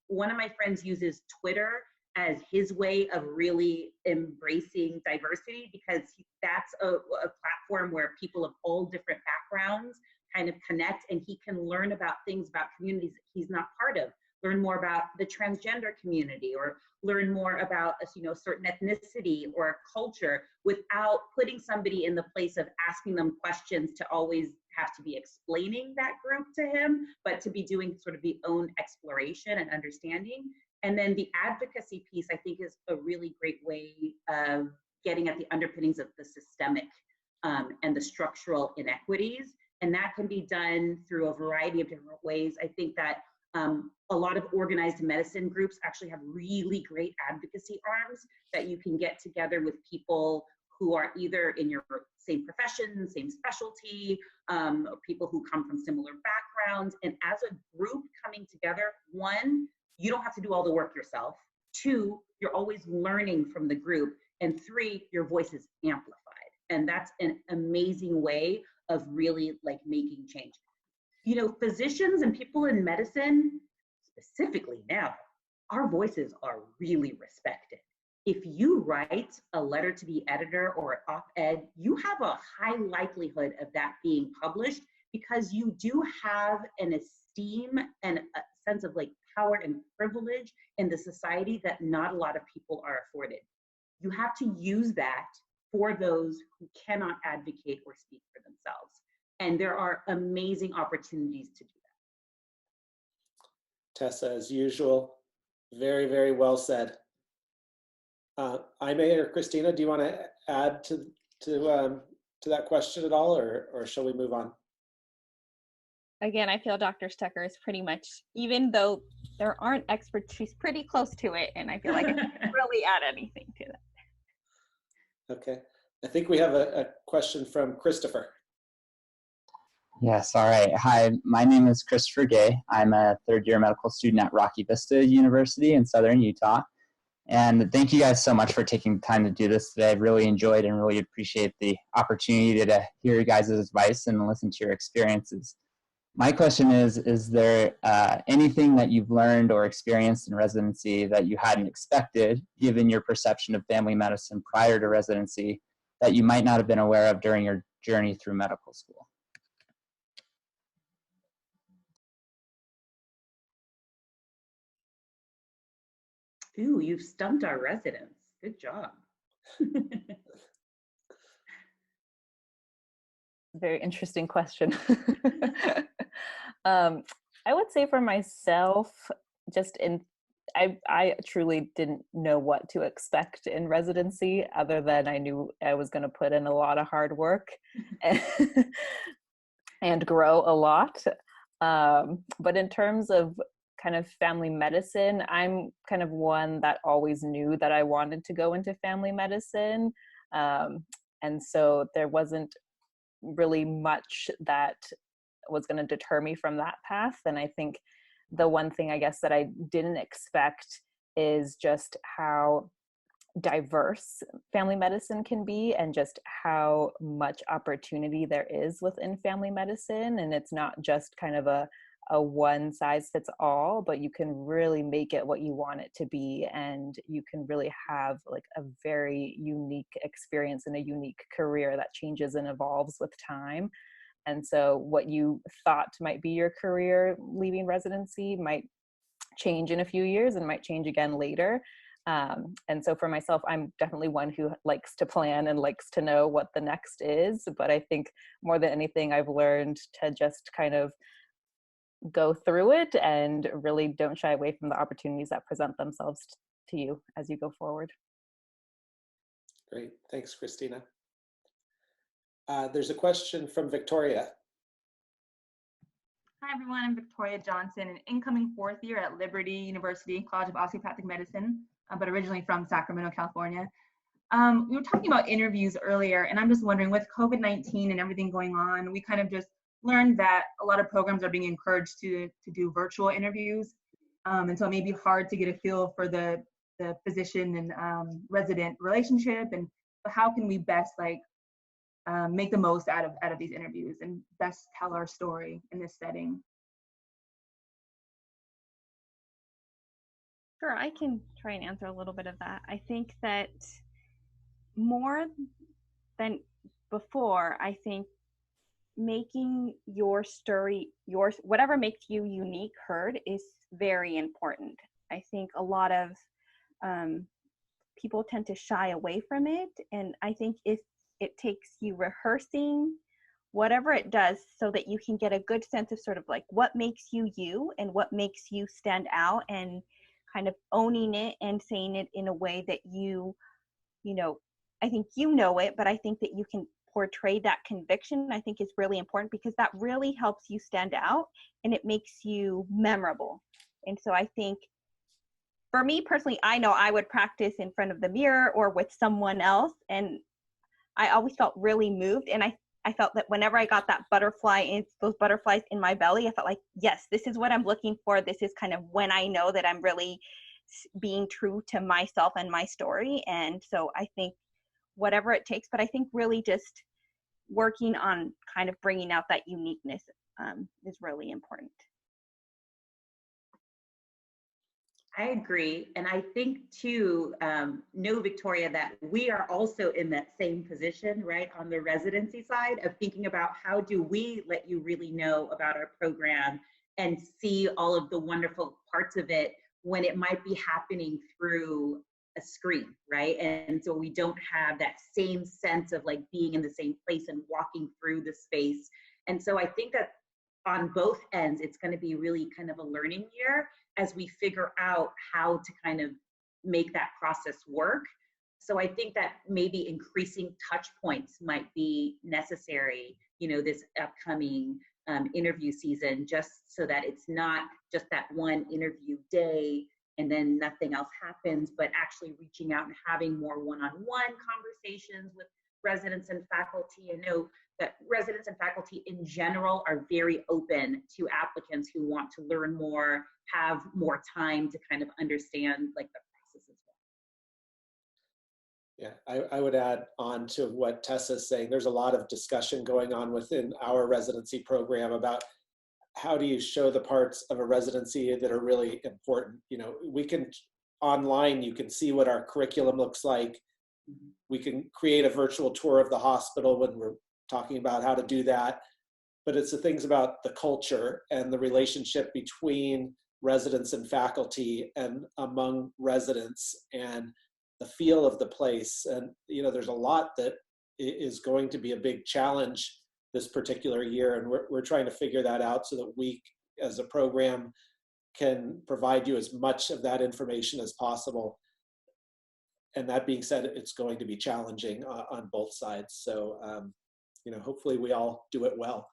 One of my friends uses Twitter as his way of really embracing diversity, because that's a platform where people of all different backgrounds kind of connect, and he can learn about things about communities that he's not part of, learn more about the transgender community, or learn more about a certain ethnicity or culture without putting somebody in the place of asking them questions to always have to be explaining that group to him, but to be doing sort of the own exploration and understanding. And then the advocacy piece, I think, is a really great way of getting at the underpinnings of the systemic and the structural inequities. And that can be done through a variety of different ways. I think that a lot of organized medicine groups actually have really great advocacy arms that you can get together with people who are either in your same profession, same specialty, or people who come from similar backgrounds. And as a group coming together, one, you don't have to do all the work yourself. Two, you're always learning from the group. And three, your voice is amplified. And that's an amazing way of really like making change. Physicians and people in medicine, specifically now, our voices are really respected. If you write a letter to the editor or an op-ed, you have a high likelihood of that being published because you do have an esteem and a sense of like power and privilege in the society that not a lot of people are afforded. You have to use that for those who cannot advocate or speak for themselves. And there are amazing opportunities to do that. Tessa, as usual, very, very well said. Aimee or Christina, do you want to add to that question at all, or shall we move on? Again, I feel Dr. Stucker is pretty much, even though there aren't experts, she's pretty close to it, and I feel like I can't really add anything to that. Okay, I think we have a question from Christopher. Yes, all right. Hi, my name is Christopher Gay. I'm a third-year medical student at Rocky Vista University in Southern Utah. And thank you guys so much for taking the time to do this today. I've really enjoyed and really appreciate the opportunity to hear your guys' advice and listen to your experiences. My question is there anything that you've learned or experienced in residency that you hadn't expected, given your perception of family medicine prior to residency, that you might not have been aware of during your journey through medical school? Ooh, you've stumped our residents. Good job. very interesting question. I would say for myself, just in I truly didn't know what to expect in residency, other than I knew I was going to put in a lot of hard work and, and grow a lot. But in terms of kind of family medicine, I'm kind of one that always knew that I wanted to go into family medicine. And so there wasn't really much that was going to deter me from that path. And I think the one thing I guess that I didn't expect is just how diverse family medicine can be, and just how much opportunity there is within family medicine. And it's not just kind of a one size fits all, but you can really make it what you want it to be, and you can really have like a very unique experience and a unique career that changes and evolves with time. And so what you thought might be your career leaving residency might change in a few years and might change again later. And so for myself, I'm definitely one who likes to plan and likes to know what the next is. But I think more than anything, I've learned to just kind of go through it and really don't shy away from the opportunities that present themselves to you as you go forward. Great. Thanks, Christina. There's a question from Victoria. Hi, everyone. I'm Victoria Johnson, an incoming fourth year at Liberty University College of Osteopathic Medicine, but originally from Sacramento, California. We were talking about interviews earlier, and I'm just wondering, with COVID-19 and everything going on, we kind of just learned that a lot of programs are being encouraged to do virtual interviews. And so it may be hard to get a feel for the physician and resident relationship, and how can we best make the most out of these interviews and best tell our story in this setting. Sure, I can try and answer a little bit of that. I think that more than before, I think making your story, whatever makes you unique, heard is very important. I think a lot of people tend to shy away from it, and I think if it takes you rehearsing whatever it does so that you can get a good sense of sort of like what makes you you and what makes you stand out, and kind of owning it and saying it in a way that you know, I think you know it, but I think that you can portray that conviction, I think is really important, because that really helps you stand out and it makes you memorable. And so I think for me personally, I know I would practice in front of the mirror or with someone else, and I always felt really moved, and I felt that whenever I got that those butterflies in my belly, I felt like, yes, this is what I'm looking for. This is kind of when I know that I'm really being true to myself and my story. And so I think whatever it takes, but I think really just working on kind of bringing out that uniqueness is really important. I agree. And I think too, know, Victoria, that we are also in that same position, right? On the residency side of thinking about how do we let you really know about our program and see all of the wonderful parts of it when it might be happening through a screen, right? And so we don't have that same sense of like being in the same place and walking through the space. And so I think that on both ends, it's going to be really kind of a learning year as we figure out how to kind of make that process work. So I think that maybe increasing touch points might be necessary, you know, this upcoming interview season, just so that it's not just that one interview day and then nothing else happens, but actually reaching out and having more one-on-one conversations with residents and faculty. I know that residents and faculty in general are very open to applicants who want to learn more, have more time to kind of understand like the process as well. Yeah, I would add on to what Tessa's saying. There's a lot of discussion going on within our residency program about how do you show the parts of a residency that are really important. You know, we can online, you can see what our curriculum looks like. We can create a virtual tour of the hospital when we're talking about how to do that. But it's the things about the culture and the relationship between residents and faculty and among residents and the feel of the place. And, you know, there's a lot that is going to be a big challenge this particular year. And we're trying to figure that out so that we, as a program, can provide you as much of that information as possible. And that being said, it's going to be challenging on both sides. So, hopefully we all do it well.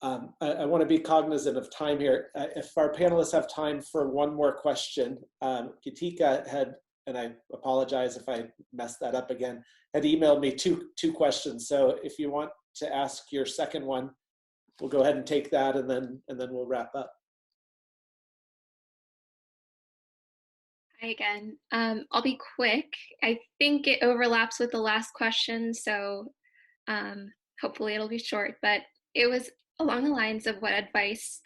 I want to be cognizant of time here. If our panelists have time for one more question, Kitika had, and I apologize if I messed that up again, had emailed me two questions. So if you want to ask your second one, we'll go ahead and take that, and then we'll wrap up. Hi again. I'll be quick. I think it overlaps with the last question, so hopefully it'll be short, but it was along the lines of what advice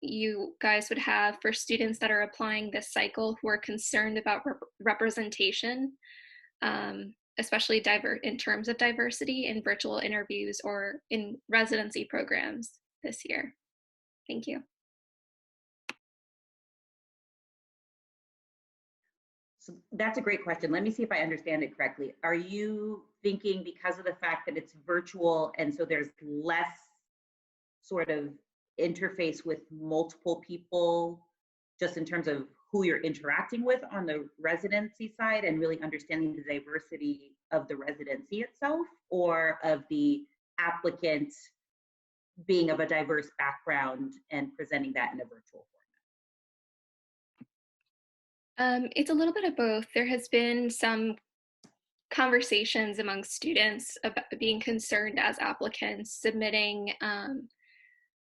you guys would have for students that are applying this cycle who are concerned about representation, especially in terms of diversity in virtual interviews or in residency programs this year. Thank you. So that's a great question. Let me see if I understand it correctly. Are you thinking because of the fact that it's virtual and so there's less sort of interface with multiple people, just in terms of who you're interacting with on the residency side and really understanding the diversity of the residency itself, or of the applicant being of a diverse background and presenting that in a virtual format? It's a little bit of both. There has been some conversations among students about being concerned as applicants submitting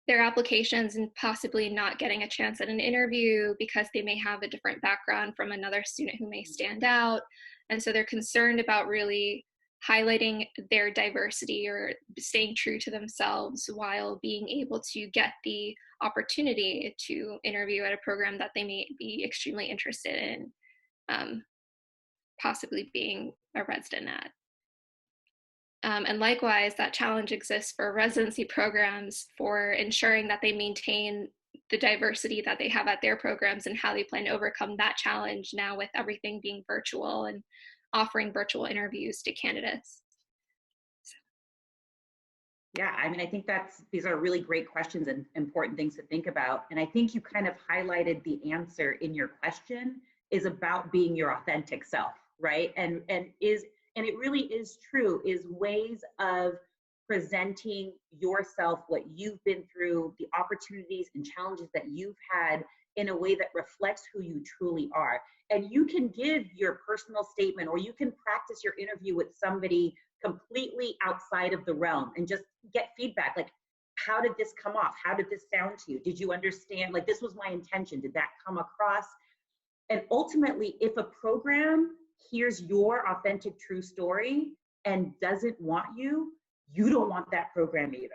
their applications and possibly not getting a chance at an interview because they may have a different background from another student who may stand out. And so they're concerned about really highlighting their diversity or staying true to themselves while being able to get the opportunity to interview at a program that they may be extremely interested in, possibly being a resident at. And likewise, that challenge exists for residency programs for ensuring that they maintain the diversity that they have at their programs and how they plan to overcome that challenge now with everything being virtual and offering virtual interviews to candidates. Yeah, I mean, I think these are really great questions and important things to think about. And I think you kind of highlighted the answer in your question is about being your authentic self, right? And it really is true, is ways of presenting yourself, what you've been through, the opportunities and challenges that you've had in a way that reflects who you truly are. And you can give your personal statement, or you can practice your interview with somebody completely outside of the realm and just get feedback. Like, how did this come off? How did this sound to you? Did you understand? Like, this was my intention. Did that come across? And ultimately, if a program hears your authentic, true story and doesn't want you, you don't want that program either.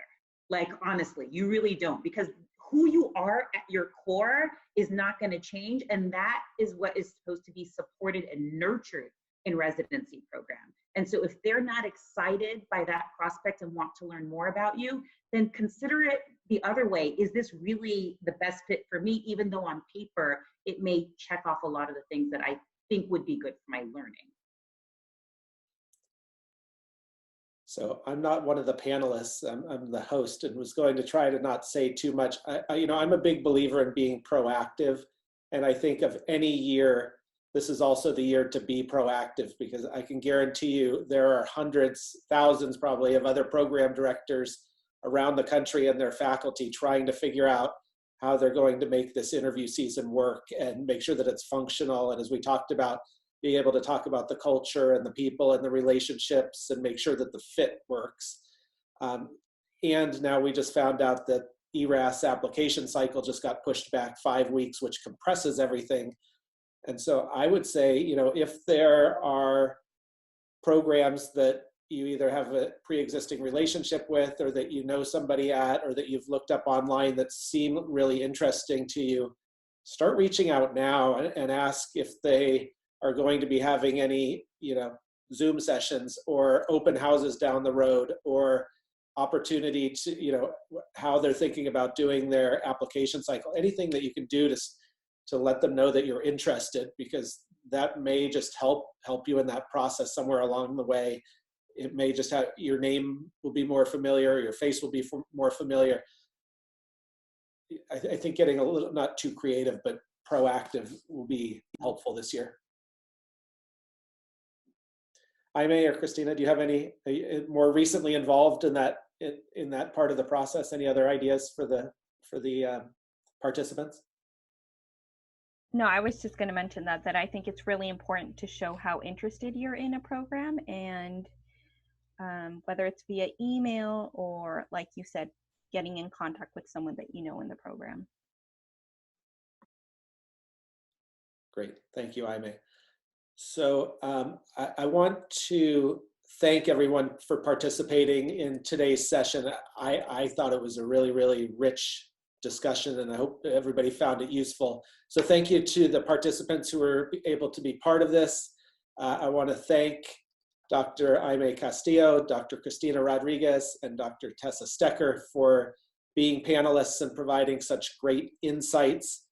Like, honestly, you really don't, because who you are at your core is not going to change. And that is what is supposed to be supported and nurtured in residency program. And so if they're not excited by that prospect and want to learn more about you, then consider it the other way. Is this really the best fit for me? Even though on paper, it may check off a lot of the things that I think would be good for my learning. So I'm not one of the panelists, I'm the host, and was going to try to not say too much. I'm a big believer in being proactive. And I think of any year, this is also the year to be proactive, because I can guarantee you there are hundreds, thousands probably of other program directors around the country and their faculty trying to figure out how they're going to make this interview season work and make sure that it's functional. And as we talked about, being able to talk about the culture and the people and the relationships and make sure that the fit works. And now we just found out that ERAS application cycle just got pushed back 5 weeks, which compresses everything. And so I would say, if there are programs that you either have a pre-existing relationship with, or that you know somebody at, or that you've looked up online that seem really interesting to you, start reaching out now and ask if they are going to be having any, Zoom sessions or open houses down the road, or opportunity to, how they're thinking about doing their application cycle. Anything that you can do to let them know that you're interested, because that may just help you in that process somewhere along the way. it may just have, your name will be more familiar, your face will be more familiar. I think getting a little, not too creative, but proactive will be helpful this year. Aimee or Christina, do you have any more recently involved in that part of the process? Any other ideas for the participants? No, I was just going to mention that I think it's really important to show how interested you're in a program, and whether it's via email or, like you said, getting in contact with someone that you know in the program. Great, thank you, Aimee. So I want to thank everyone for participating in today's session. I thought it was a really, really rich discussion, and I hope everybody found it useful. So thank you to the participants who were able to be part of this. I want to thank Dr. Aimee Castillo, Dr. Christina Rodriguez, and Dr. Tessa Stecker for being panelists and providing such great insights.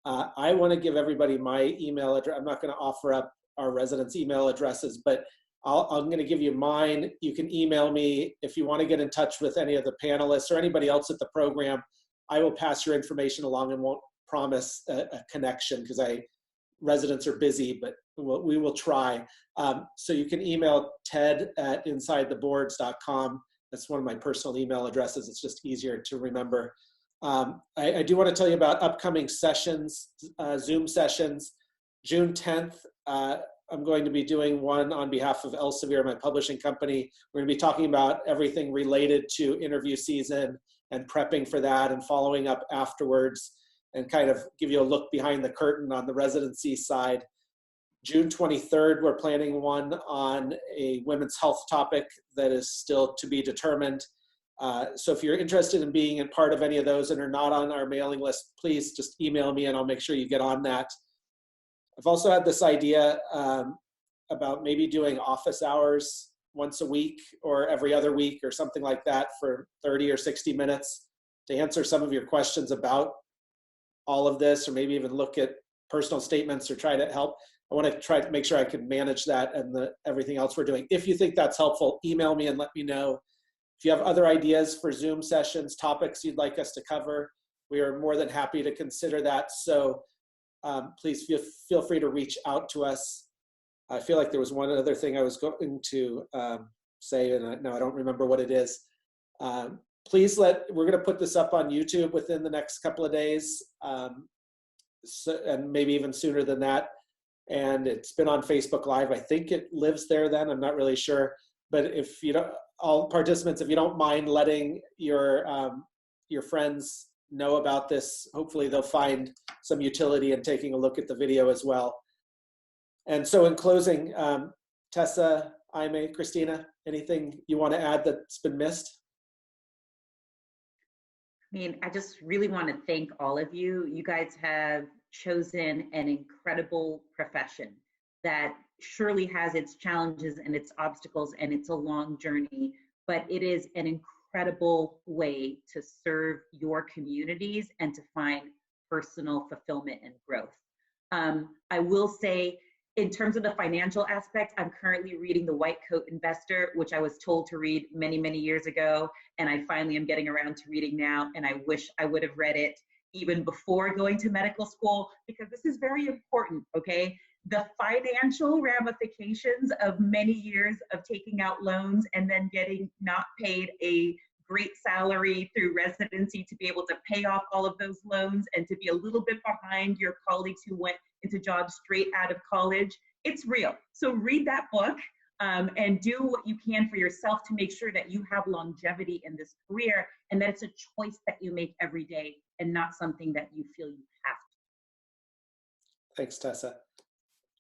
I want to give everybody my email address. I'm not going to offer up our residents' email addresses, but I'm going to give you mine. You can email me if you want to get in touch with any of the panelists or anybody else at the program. I will pass your information along and won't promise a connection because residents are busy, but we will try. So you can email ted@insidetheboards.com. That's one of my personal email addresses. It's just easier to remember. I do want to tell you about upcoming sessions, Zoom sessions. June 10th, I'm going to be doing one on behalf of Elsevier, my publishing company. We're going to be talking about everything related to interview season and prepping for that and following up afterwards, and kind of give you a look behind the curtain on the residency side. June 23rd, we're planning one on a women's health topic that is still to be determined. So if you're interested in being a part of any of those and are not on our mailing list, please just email me and I'll make sure you get on that. I've also had this idea about maybe doing office hours once a week or every other week or something like that for 30 or 60 minutes to answer some of your questions about all of this, or maybe even look at personal statements or try to help. I want to try to make sure I can manage that and everything else we're doing. If you think that's helpful, email me and let me know. If you have other ideas for Zoom sessions, topics you'd like us to cover, we are more than happy to consider that. So please feel free to reach out to us. I feel like there was one other thing I was going to say, and no, I don't remember what it is. We're going to put this up on YouTube within the next couple of days, and maybe even sooner than that. And it's been on Facebook Live. I think it lives there then, I'm not really sure. But if you don't, all participants, if you don't mind letting your friends know about this, hopefully they'll find some utility in taking a look at the video as well. And so in closing, Tessa, Aimee, Christina, anything you want to add that's been missed? I mean, I just really want to thank all of you. You guys have chosen an incredible profession that surely has its challenges and its obstacles, and it's a long journey, but it is an incredible way to serve your communities and to find personal fulfillment and growth. I will say, in terms of the financial aspect, I'm currently reading The White Coat Investor, which I was told to read many, many years ago, and I finally am getting around to reading now, and I wish I would have read it even before going to medical school, because this is very important, okay? The financial ramifications of many years of taking out loans and then getting not paid a great salary through residency to be able to pay off all of those loans and to be a little bit behind your colleagues who went into jobs straight out of college, it's real. So read that book and do what you can for yourself to make sure that you have longevity in this career and that it's a choice that you make every day and not something that you feel you have to. Thanks, Tessa.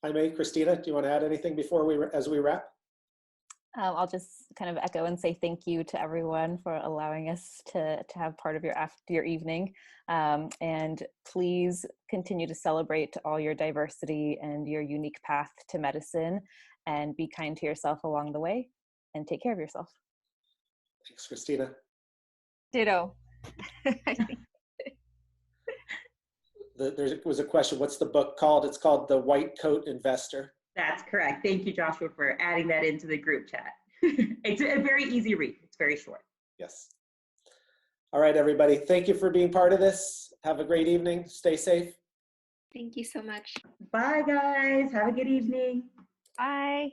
Aimee, Christina, do you want to add anything before as we wrap? I'll just kind of echo and say thank you to everyone for allowing us to have part of your evening. And please continue to celebrate all your diversity and your unique path to medicine, and be kind to yourself along the way, and take care of yourself. Thanks, Christina. Ditto. There was a question, what's the book called? It's called The White Coat Investor. That's correct. Thank you, Joshua, for adding that into the group chat. It's a very easy read. It's very short. Yes. All right, everybody. Thank you for being part of this. Have a great evening. Stay safe. Thank you so much. Bye, guys. Have a good evening. Bye.